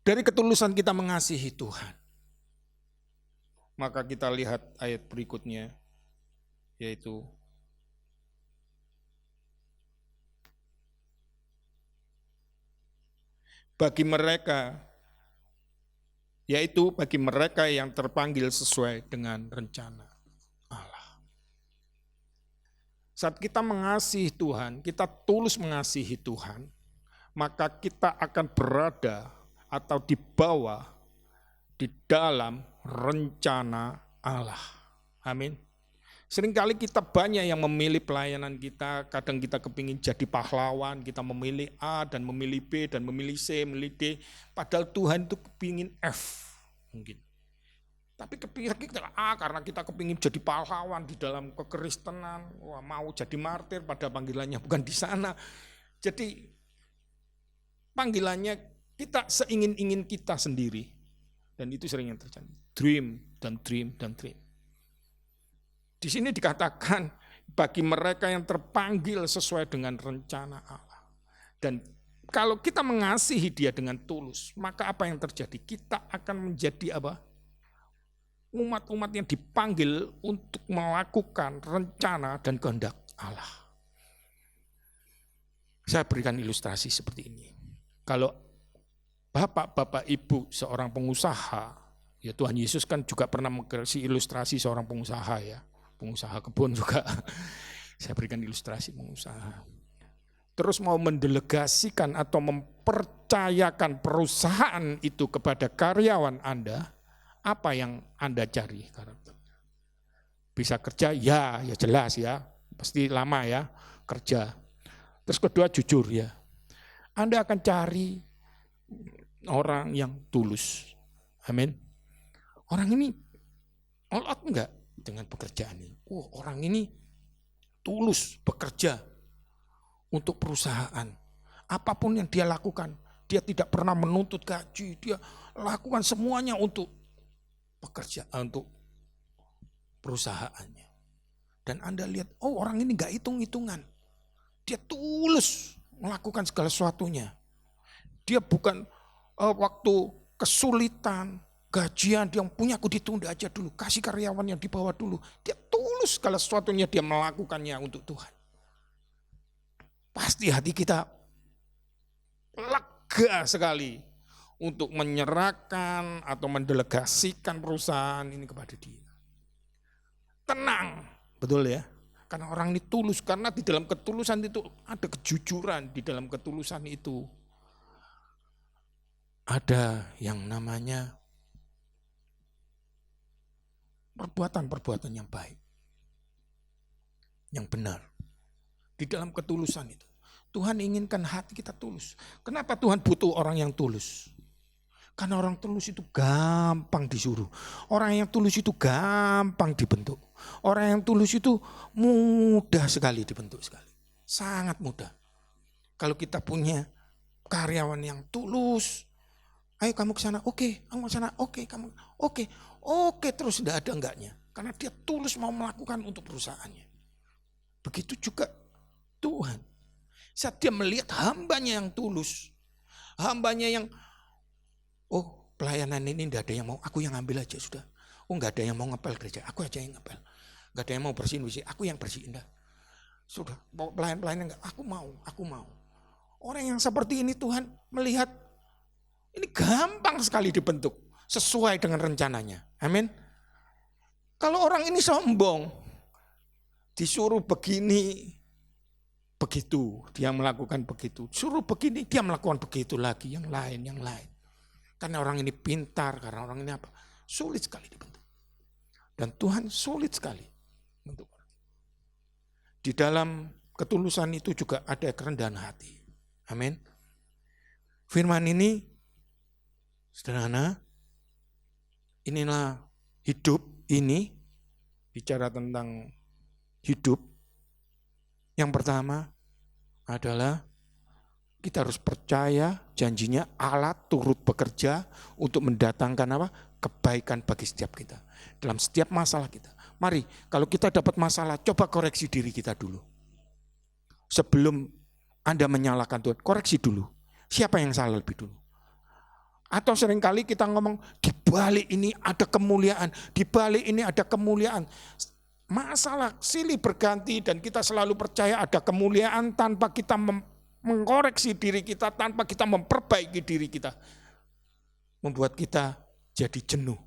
Dari ketulusan kita mengasihi Tuhan, Maka kita lihat ayat berikutnya, yaitu bagi mereka yang terpanggil sesuai dengan rencana Allah. Saat kita mengasihi Tuhan, kita tulus mengasihi Tuhan, maka kita akan berada atau dibawa di dalam rencana Allah. Amin. Seringkali kita banyak yang memilih pelayanan kita, kadang kita kepingin jadi pahlawan, kita memilih A dan memilih B dan memilih C, memilih D, padahal Tuhan itu kepingin F mungkin. Tapi kepingin kita A karena kita kepingin jadi pahlawan di dalam kekristenan, wah, mau jadi martir pada panggilannya bukan di sana. Jadi panggilannya kita seingin-ingin kita sendiri, dan itu sering yang terjadi. Dream dan dream dan dream. Di sini dikatakan bagi mereka yang terpanggil sesuai dengan rencana Allah. Dan kalau kita mengasihi dia dengan tulus, maka apa yang terjadi? Kita akan menjadi apa? Umat-umat yang dipanggil untuk melakukan rencana dan kehendak Allah. Saya berikan ilustrasi seperti ini. Kalau bapak-bapak ibu seorang pengusaha, ya Tuhan Yesus kan juga pernah mengasih ilustrasi seorang pengusaha ya. Pengusaha kebun juga, saya berikan ilustrasi pengusaha. Terus mau mendelegasikan atau mempercayakan perusahaan itu kepada karyawan Anda, apa yang Anda cari karakternya? Bisa kerja? Ya jelas ya, pasti lama ya kerja. Terus kedua jujur ya, Anda akan cari orang yang tulus. Amin. Orang ini all out enggak dengan pekerjaan ini? Orang ini tulus bekerja untuk perusahaan. Apapun yang dia lakukan, dia tidak pernah menuntut gaji, dia lakukan semuanya untuk pekerjaan, untuk perusahaannya. Dan Anda lihat, orang ini enggak hitung-hitungan. Dia tulus melakukan segala sesuatunya. Dia bukan waktu kesulitan, gajian yang punya aku ditunda aja dulu, kasih karyawan yang di bawah dulu. Dia tulus segala sesuatunya dia melakukannya untuk Tuhan. Pasti hati kita lega sekali untuk menyerahkan atau mendelegasikan perusahaan ini kepada dia. Tenang, betul ya? Karena orang ini tulus, karena di dalam ketulusan itu ada kejujuran, di dalam ketulusan itu ada yang namanya perbuatan-perbuatan yang baik, yang benar. Di dalam ketulusan itu, Tuhan inginkan hati kita tulus. Kenapa Tuhan butuh orang yang tulus? Karena orang tulus itu gampang disuruh. Orang yang tulus itu gampang dibentuk. Orang yang tulus itu mudah sekali dibentuk sekali. Sangat mudah. Kalau kita punya karyawan yang tulus, ayo kamu ke sana, oke, kamu ke sana, oke, kamu, oke, terus tidak ada enggaknya. Karena dia tulus mau melakukan untuk perusahaannya. Begitu juga Tuhan. Saat dia melihat hambanya yang tulus, hambanya yang, pelayanan ini tidak ada yang mau, aku yang ambil aja sudah. Enggak ada yang mau ngepel gereja, aku aja yang ngepel. Enggak ada yang mau bersihin, aku yang bersihin dah. Sudah, pelayan-pelayan enggak, aku mau. Orang yang seperti ini Tuhan melihat, ini gampang sekali dibentuk sesuai dengan rencananya. Amin. Kalau orang ini sombong, disuruh begini, begitu, dia melakukan begitu. Suruh begini, dia melakukan begitu lagi, yang lain. Karena orang ini pintar, karena orang ini apa? Sulit sekali dibentuk. Dan Tuhan sulit sekali untuk orang. Di dalam ketulusan itu juga ada kerendahan hati. Amin. Firman ini sederhana, inilah hidup ini, bicara tentang hidup. Yang pertama adalah kita harus percaya janjinya Allah turut bekerja untuk mendatangkan apa? Kebaikan bagi setiap kita. Dalam setiap masalah kita. Mari, kalau kita dapat masalah, coba koreksi diri kita dulu. Sebelum Anda menyalahkan Tuhan, koreksi dulu. Siapa yang salah lebih dulu? Atau seringkali kita ngomong, di balik ini ada kemuliaan, di balik ini ada kemuliaan. Masalah silih berganti dan kita selalu percaya ada kemuliaan tanpa kita mengkoreksi diri kita, tanpa kita memperbaiki diri kita. Membuat kita jadi jenuh,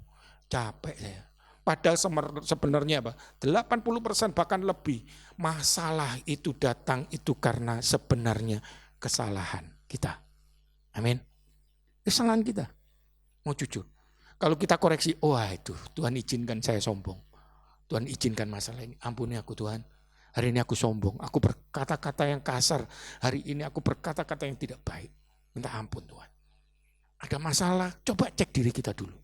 capek saya. Padahal sebenarnya apa? 80% bahkan lebih. Masalah itu datang itu karena sebenarnya kesalahan kita. Amin. Kesalahan kita. Mau jujur. Kalau kita koreksi, wah itu Tuhan izinkan saya sombong. Tuhan izinkan masalah ini. Ampuni aku Tuhan. Hari ini aku sombong. Aku berkata-kata yang kasar. Hari ini aku berkata-kata yang tidak baik. Minta ampun Tuhan. Ada masalah, coba cek diri kita dulu.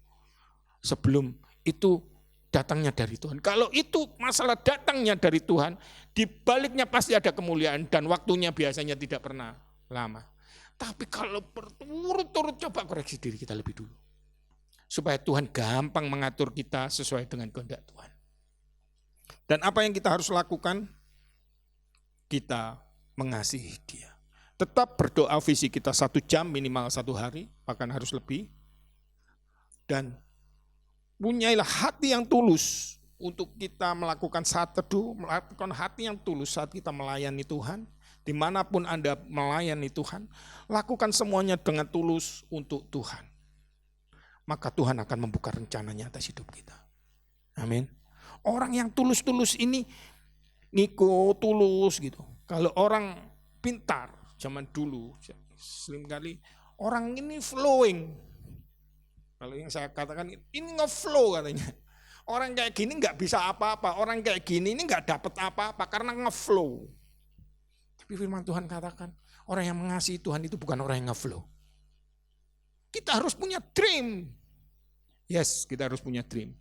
Sebelum itu datangnya dari Tuhan. Kalau itu masalah datangnya dari Tuhan, di baliknya pasti ada kemuliaan dan waktunya biasanya tidak pernah lama. Tapi kalau berturut-turut coba koreksi diri kita lebih dulu. Supaya Tuhan gampang mengatur kita sesuai dengan kehendak Tuhan. Dan apa yang kita harus lakukan? Kita mengasihi Dia. Tetap berdoa visi kita 1 jam minimal 1 hari, bahkan harus lebih. Dan punyailah hati yang tulus untuk kita melakukan saat teduh, melakukan hati yang tulus saat kita melayani Tuhan. Dimanapun Anda melayani Tuhan, lakukan semuanya dengan tulus untuk Tuhan. Maka Tuhan akan membuka rencananya atas hidup kita. Amin. Orang yang tulus-tulus ini, ngikut tulus gitu. Kalau orang pintar, zaman dulu, sering kali orang ini flowing. Kalau yang saya katakan, ini nge-flow katanya. Orang kayak gini nggak bisa apa-apa, orang kayak gini ini nggak dapat apa-apa karena nge-flow. Tapi firman Tuhan katakan, orang yang mengasihi Tuhan itu bukan orang yang nge-flow. Kita harus punya dream. Yes, kita harus punya dream.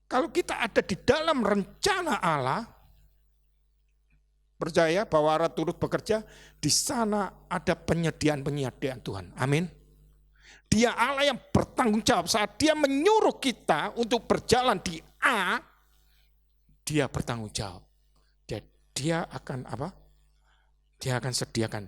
Kalau kita ada di dalam rencana Allah, percaya bahwa Allah turut bekerja, di sana ada penyediaan Tuhan. Amin. Dia Allah yang bertanggung jawab saat Dia menyuruh kita untuk berjalan di A, Dia bertanggung jawab. Dia akan apa? Dia akan sediakan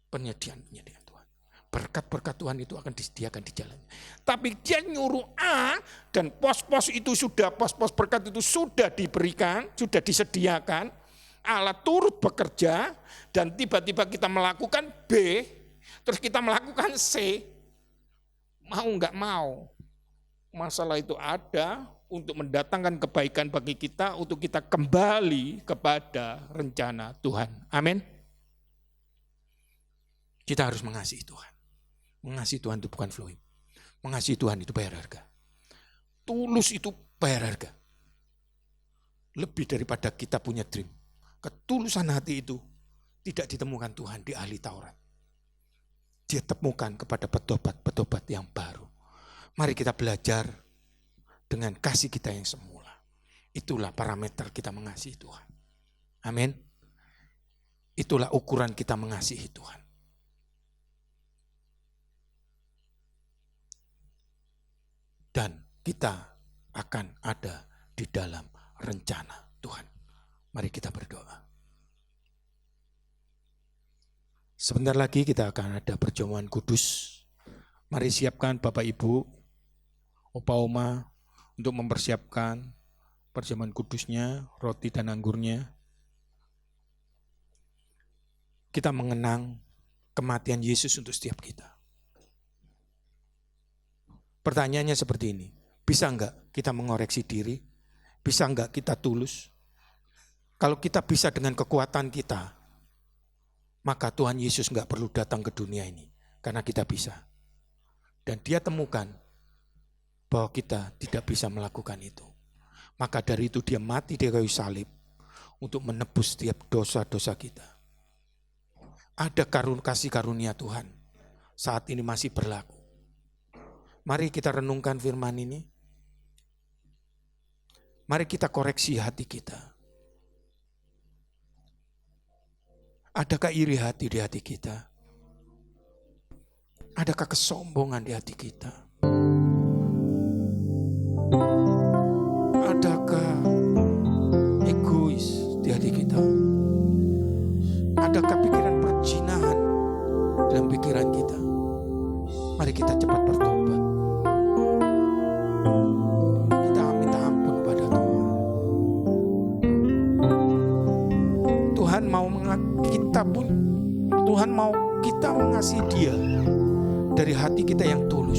penyediaan Tuhan. Berkat-berkat Tuhan itu akan disediakan di jalannya. Tapi Dia nyuruh A dan pos-pos itu sudah, pos-pos berkat itu sudah diberikan, sudah disediakan. Allah turut bekerja dan tiba-tiba kita melakukan B, terus kita melakukan C. Mau nggak mau, masalah itu ada untuk mendatangkan kebaikan bagi kita, untuk kita kembali kepada rencana Tuhan. Amin. Kita harus mengasihi Tuhan. Mengasihi Tuhan itu bukan flowing. Mengasihi Tuhan itu bayar harga. Tulus itu bayar harga. Lebih daripada kita punya dream. Ketulusan hati itu tidak ditemukan Tuhan di ahli Taurat. Dia temukan kepada pedobat-pedobat yang baru. Mari kita belajar dengan kasih kita yang semula. Itulah parameter kita mengasihi Tuhan. Amin. Itulah ukuran kita mengasihi Tuhan. Dan kita akan ada di dalam rencana Tuhan. Mari kita berdoa. Sebentar lagi kita akan ada perjamuan kudus. Mari siapkan Bapak Ibu, Opa Oma, untuk mempersiapkan perjamuan kudusnya, roti dan anggurnya. Kita mengenang kematian Yesus untuk setiap kita. Pertanyaannya seperti ini, bisa enggak kita mengoreksi diri? Bisa enggak kita tulus? Kalau kita bisa dengan kekuatan kita, maka Tuhan Yesus enggak perlu datang ke dunia ini, karena kita bisa. Dan Dia temukan bahwa kita tidak bisa melakukan itu. Maka dari itu Dia mati di kayu salib untuk menebus setiap dosa-dosa kita. Ada kasih karunia Tuhan saat ini masih berlaku. Mari kita renungkan firman ini. Mari kita koreksi hati kita. Adakah iri hati di hati kita? Adakah kesombongan di hati kita? Adakah egois di hati kita? Adakah pikiran perzinahan dalam pikiran kita cepat bertobat. Kita minta ampun pada Tuhan. Tuhan mau Tuhan mau kita mengasihi Dia dari hati kita yang tulus.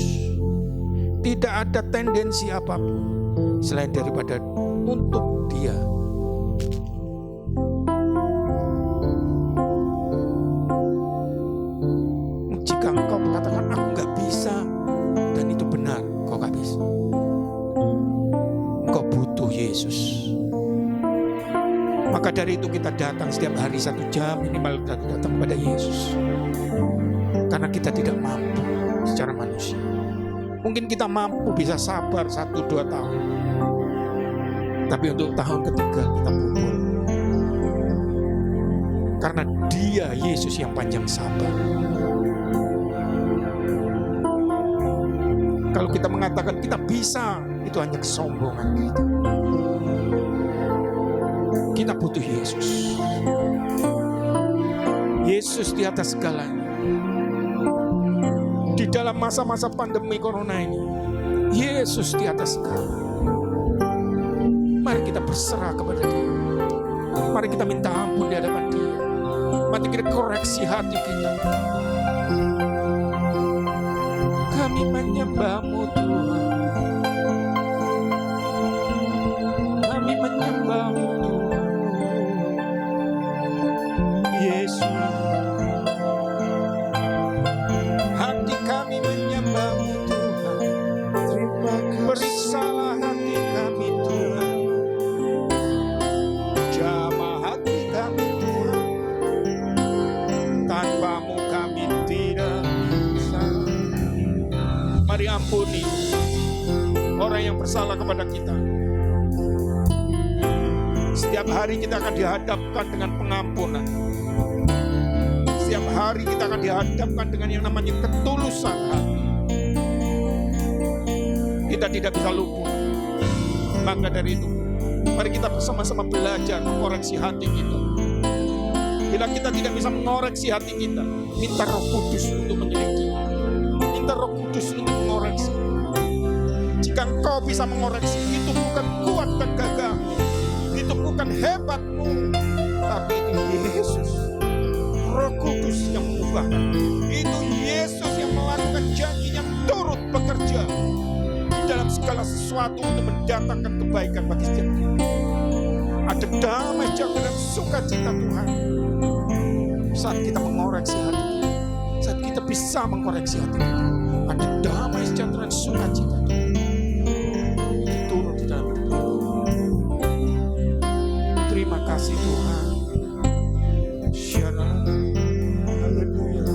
Tidak ada tendensi apapun selain daripada untuk Dia. Jika engkau mengatakan aku gak bisa, dan itu benar, kau gak bisa. Engkau butuh Yesus. Maka dari itu kita datang setiap hari 1 jam minimal, kita datang kepada Yesus. Karena kita tidak mampu secara manusia. Mungkin kita mampu bisa sabar 1-2 tahun. Tapi untuk tahun ketiga kita pukul. Karena Dia, Yesus yang panjang sabar. Kalau kita mengatakan kita bisa, itu hanya kesombongan kita. Kita butuh Yesus. Yesus di atas segalanya. Di dalam masa-masa pandemi corona ini, Yesus di atas segalanya. Mari kita berserah kepada Dia. Mari kita minta ampun di hadapan Dia. Mari kita koreksi hati kita. Kami menyembah-Mu Tuhan. Kami menyembah-Mu Tuhan. Yesus. Hati kami menyembah-Mu Tuhan. Periksalah hati kami Tuhan. Jamah hati kami Tuhan. Tanpa-Mu kami tidak bisa. Mari ampuni orang yang bersalah kepada kita. Setiap hari kita akan dihadapkan dengan pengampunan. Setiap hari kita akan dihadapkan dengan yang namanya ketulusan hati. Kita tidak bisa luput. Maka dari itu, mari kita bersama-sama belajar mengoreksi hati kita. Bila kita tidak bisa mengoreksi hati kita, minta Roh Kudus untuk menyelidiki. Minta Roh Kudus untuk mengoreksi. Jika engkau bisa mengoreksi, itu bukan kuat dan gagah. Itu bukan hebatmu, tapi itu Yesus. Roh Kudus yang mengubahkan. Itu Yesus yang melakukan janji yang turut bekerja di dalam segala sesuatu untuk mendatangkan kebaikan bagi setiap kita. Ada damai sejahtera dan sukacita Tuhan saat kita mengoreksi hati kita. Saat kita bisa mengoreksi hati kita, ada damai sejahtera dan sukacita Tuhan turut di dalam hidup kita. Terima kasih Tuhan. Haleluya.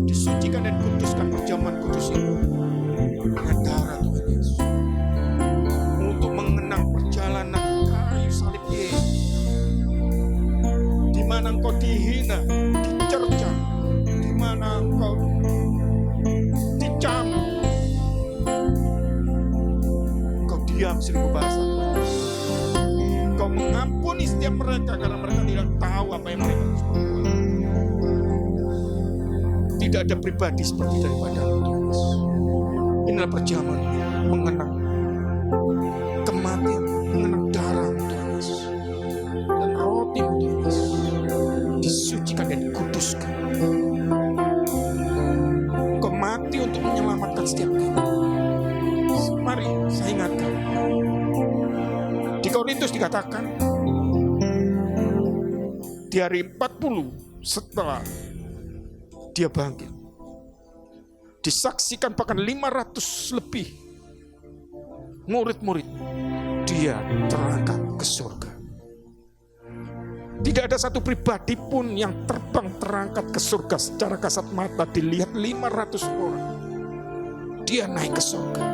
Disucikan dan kuduskan perjamuan kudus ini dengan darah Tuhan Yesus, untuk mengenang perjalanan kayu salib Yesus, di mana engkau dihina, dicercah, di mana engkau dicambuk, engkau diam 1000 bahasa. Engkau mengampuni setiap mereka karena mereka tidak tahu apa yang mereka harus berbuat. Tidak ada pribadi seperti daripada Tuhan Yesus. Inilah perjamuan mengenang kematian, mengenang darah Tuhan Yesus, dan roti Tuhan Yesus disucikan dan dikuduskan. Engkau mati untuk menyelamatkan setiap kita. Mari saya ingatkan, di Korintus dikatakan di hari 40 setelah Dia bangkit, disaksikan bahkan 500 lebih murid-murid, Dia terangkat ke surga. Tidak ada satu pribadi pun yang terbang terangkat ke surga secara kasat mata dilihat 500 orang. Dia naik ke surga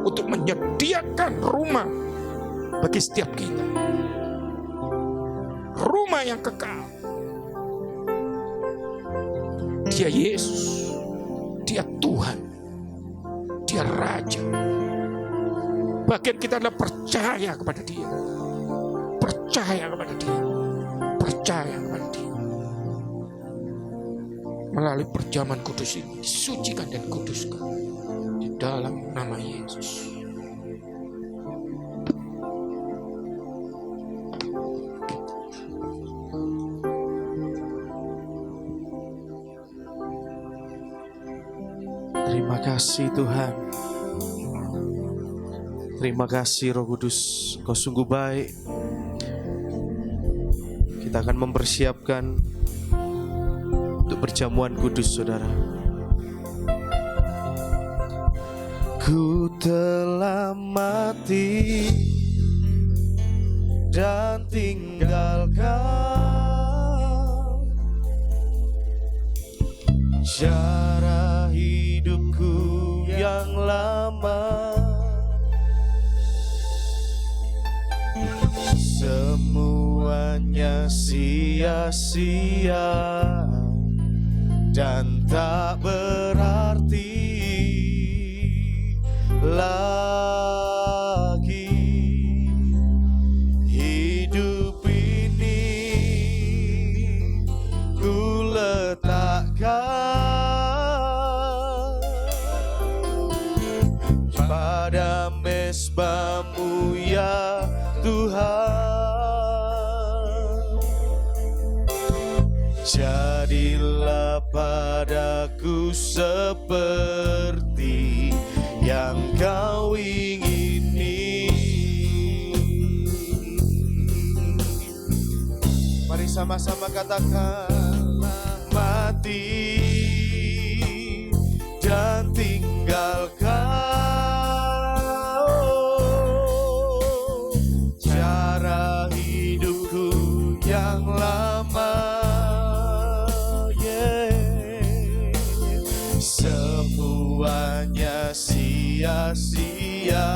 untuk menyediakan rumah bagi setiap kita. Rumah yang kekal. Dia Yesus, Dia Tuhan, Dia Raja. Bagian kita adalah percaya kepada Dia, percaya kepada Dia, percaya kepada Dia. melalui perjamuan kudus ini disucikan dan kuduskan di dalam nama Yesus. Terima kasih Tuhan. Terima kasih Roh Kudus, Kau sungguh baik. Kita akan mempersiapkan untuk perjamuan kudus, saudara. Ku telah mati dan tinggalkan cara hidupku yang lama. Semuanya sia-sia dan tak berarti lagi. Hidup ini ku letakkan pada mezbah-Mu ya Tuhan. Jadilah padaku seperti yang Kau ingini. Mari sama-sama katakanlah, mati dan tinggalkan cara hidupku yang lama. Semuanya sia-sia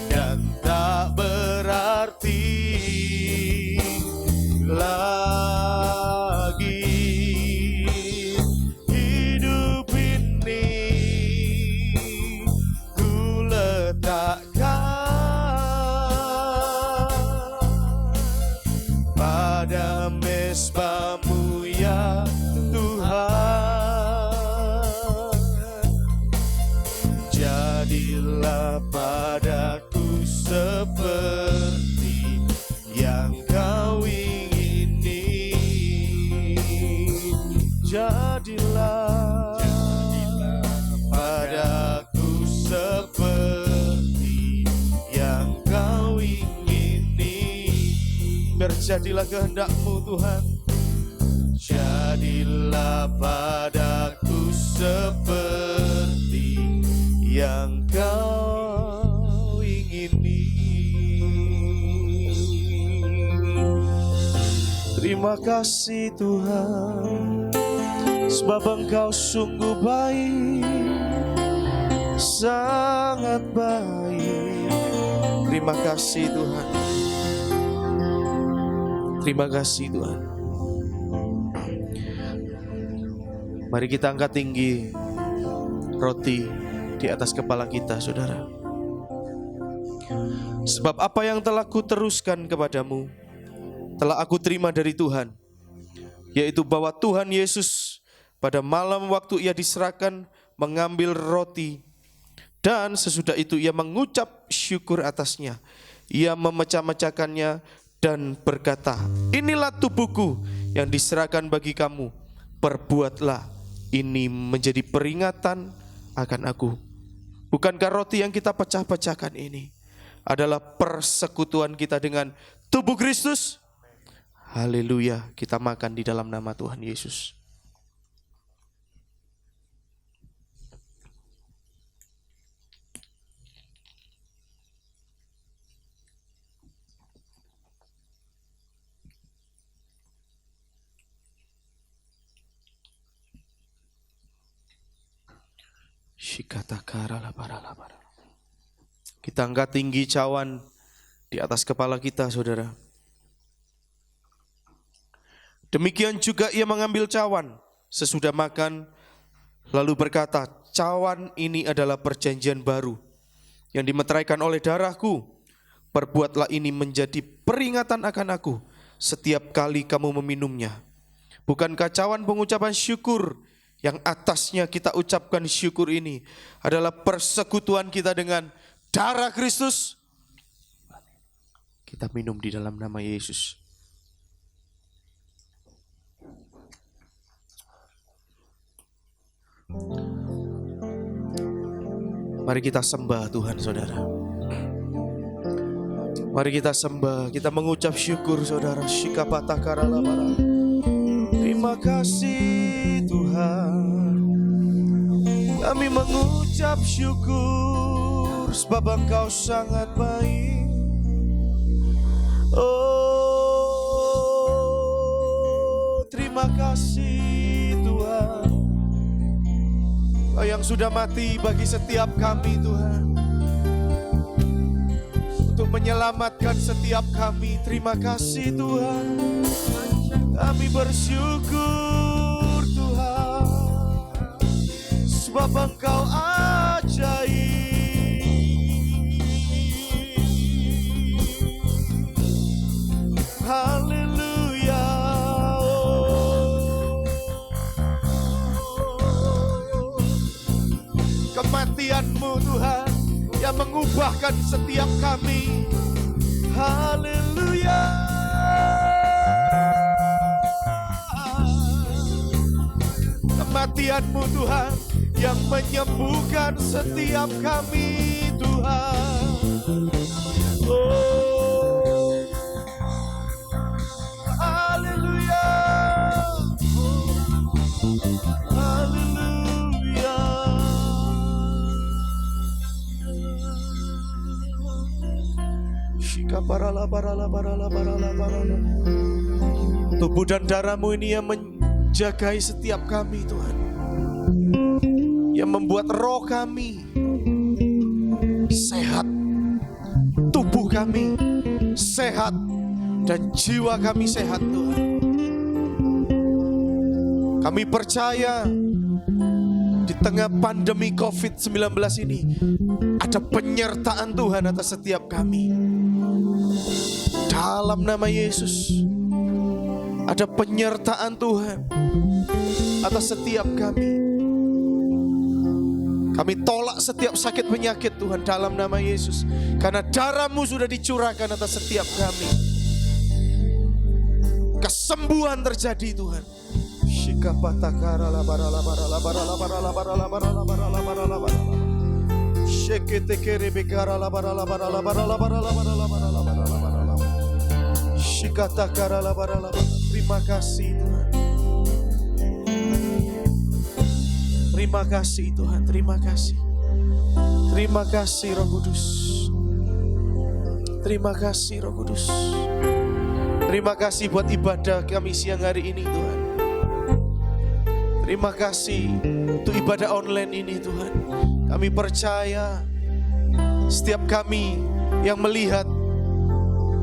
dan tak berarti lagi. Hidup ini ku letakkan pada mezbah-Mu ya Tuhan. Jadilah padaku seperti yang Kau ingini. Jadilah padaku seperti yang Kau ingini. Berjadilah kehendak-Mu Tuhan. Jadilah padaku seperti yang Kau ingini. Terima kasih Tuhan, sebab Engkau sungguh baik, sangat baik. Terima kasih Tuhan. Terima kasih Tuhan. Mari kita angkat tinggi roti di atas kepala kita, saudara. Sebab apa yang telah kuteruskan kepadamu telah aku terima dari Tuhan, yaitu bahwa Tuhan Yesus pada malam waktu Ia diserahkan mengambil roti, dan sesudah itu Ia mengucap syukur atasnya. Ia memecah-mecahkannya dan berkata, inilah tubuhku yang diserahkan bagi kamu. Perbuatlah ini menjadi peringatan akan aku. Bukankah roti yang kita pecah-pecahkan ini adalah persekutuan kita dengan tubuh Kristus? Haleluya, kita makan di dalam nama Tuhan Yesus. Kita angkat tinggi cawan di atas kepala kita, saudara. Demikian juga Ia mengambil cawan sesudah makan, lalu berkata, cawan ini adalah perjanjian baru yang dimeteraikan oleh darahku. Perbuatlah ini menjadi peringatan akan aku setiap kali kamu meminumnya. Bukan kacauan pengucapan syukur yang atasnya kita ucapkan syukur ini adalah persekutuan kita dengan darah Kristus. Kita minum di dalam nama Yesus. Mari kita sembah Tuhan, saudara. Mari kita sembah, kita mengucap syukur, saudara. Shikapatakaralamara. Terima kasih Tuhan, kami mengucap syukur sebab Engkau sangat baik. Oh, terima kasih Tuhan, Kau yang sudah mati bagi setiap kami Tuhan, untuk menyelamatkan setiap kami. Terima kasih Tuhan, kami bersyukur Tuhan, sebab Engkau ajaib. Haleluya. Kematian-Mu Tuhan yang mengubahkan setiap kami. Haleluya. Kematian-Mu Tuhan yang menyembuhkan setiap kami Tuhan. Oh, haleluya, haleluya. Shika parala parala parala parala parala. Tubuh dan darah-Mu ini yang menjagai setiap kami Tuhan, yang membuat roh kami sehat, tubuh kami sehat, dan jiwa kami sehat Tuhan. Kami percaya di tengah pandemi COVID-19 ini ada penyertaan Tuhan atas setiap kami. Dalam nama Yesus ada penyertaan Tuhan atas setiap kami. Kami tolak setiap sakit penyakit Tuhan dalam nama Yesus, karena darah-Mu sudah dicurahkan atas setiap kami. Kesembuhan terjadi Tuhan. Terima kasih Tuhan. Terima kasih Tuhan, terima kasih. Terima kasih Roh Kudus. Terima kasih Roh Kudus. Terima kasih buat ibadah kami siang hari ini Tuhan. Terima kasih untuk ibadah online ini Tuhan. Kami percaya setiap kami yang melihat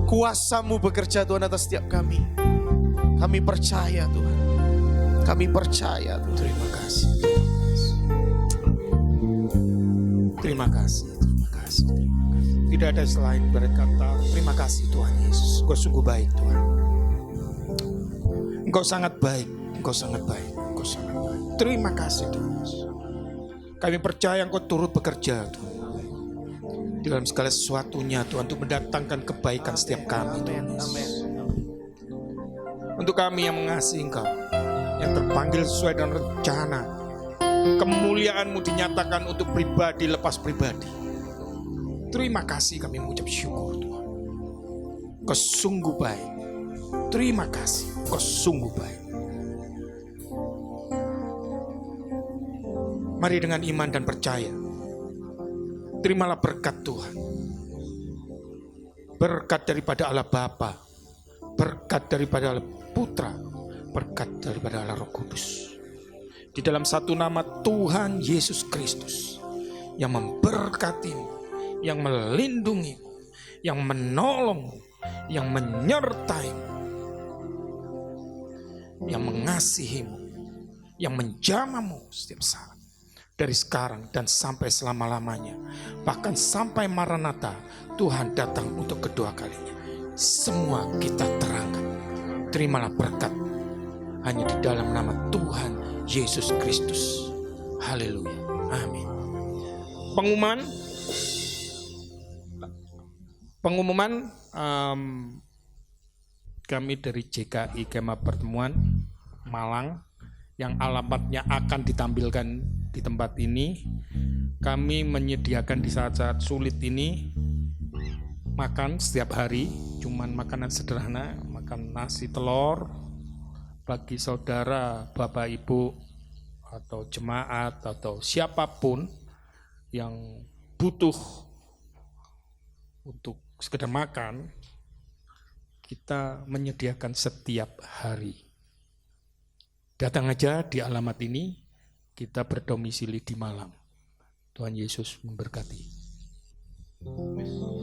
kuasa-Mu bekerja Tuhan atas setiap kami. Kami percaya Tuhan. Kami percaya Tuhan. Terima kasih. Terima kasih. Terima kasih. Tidak ada selain berkata terima kasih Tuhan Yesus. Engkau sungguh baik Tuhan. Engkau sangat baik. Engkau sangat baik. Engkau sangat baik. Terima kasih Tuhan Yesus. Kami percaya Engkau turut bekerja Tuhan di dalam segala sesuatunya Tuhan, untuk mendatangkan kebaikan setiap kami Tuhan Yesus. Untuk kami yang mengasihi Engkau, yang terpanggil sesuai dengan rencana, kemuliaan-Mu dinyatakan untuk pribadi lepas pribadi. Terima kasih, kami mengucap syukur Tuhan. Kau sungguh baik. Terima kasih, Kau sungguh baik. Mari dengan iman dan percaya, terimalah berkat Tuhan. Berkat daripada Allah Bapa, berkat daripada Allah Putra, berkat daripada Allah Roh Kudus. Di dalam satu nama Tuhan Yesus Kristus, yang memberkatimu, yang melindungimu, yang menolongmu, yang menyertaimu, yang mengasihimu, yang menjamamu setiap saat, dari sekarang dan sampai selama-lamanya, bahkan sampai Maranatha, Tuhan datang untuk kedua kalinya. Semua kita terangkan. Terimalah berkat hanya di dalam nama Tuhan Yesus Kristus. Haleluya. Amin. Pengumuman kami dari JKI Kemah Pertemuan Malang yang alamatnya akan ditampilkan di tempat ini. Kami menyediakan di saat-saat sulit ini makan setiap hari, cuman makanan sederhana, makan nasi telur bagi saudara, Bapak Ibu atau jemaat atau siapapun yang butuh untuk sekedar makan. Kita menyediakan setiap hari. Datang aja di alamat ini, kita berdomisili di Malang. Tuhan Yesus memberkati.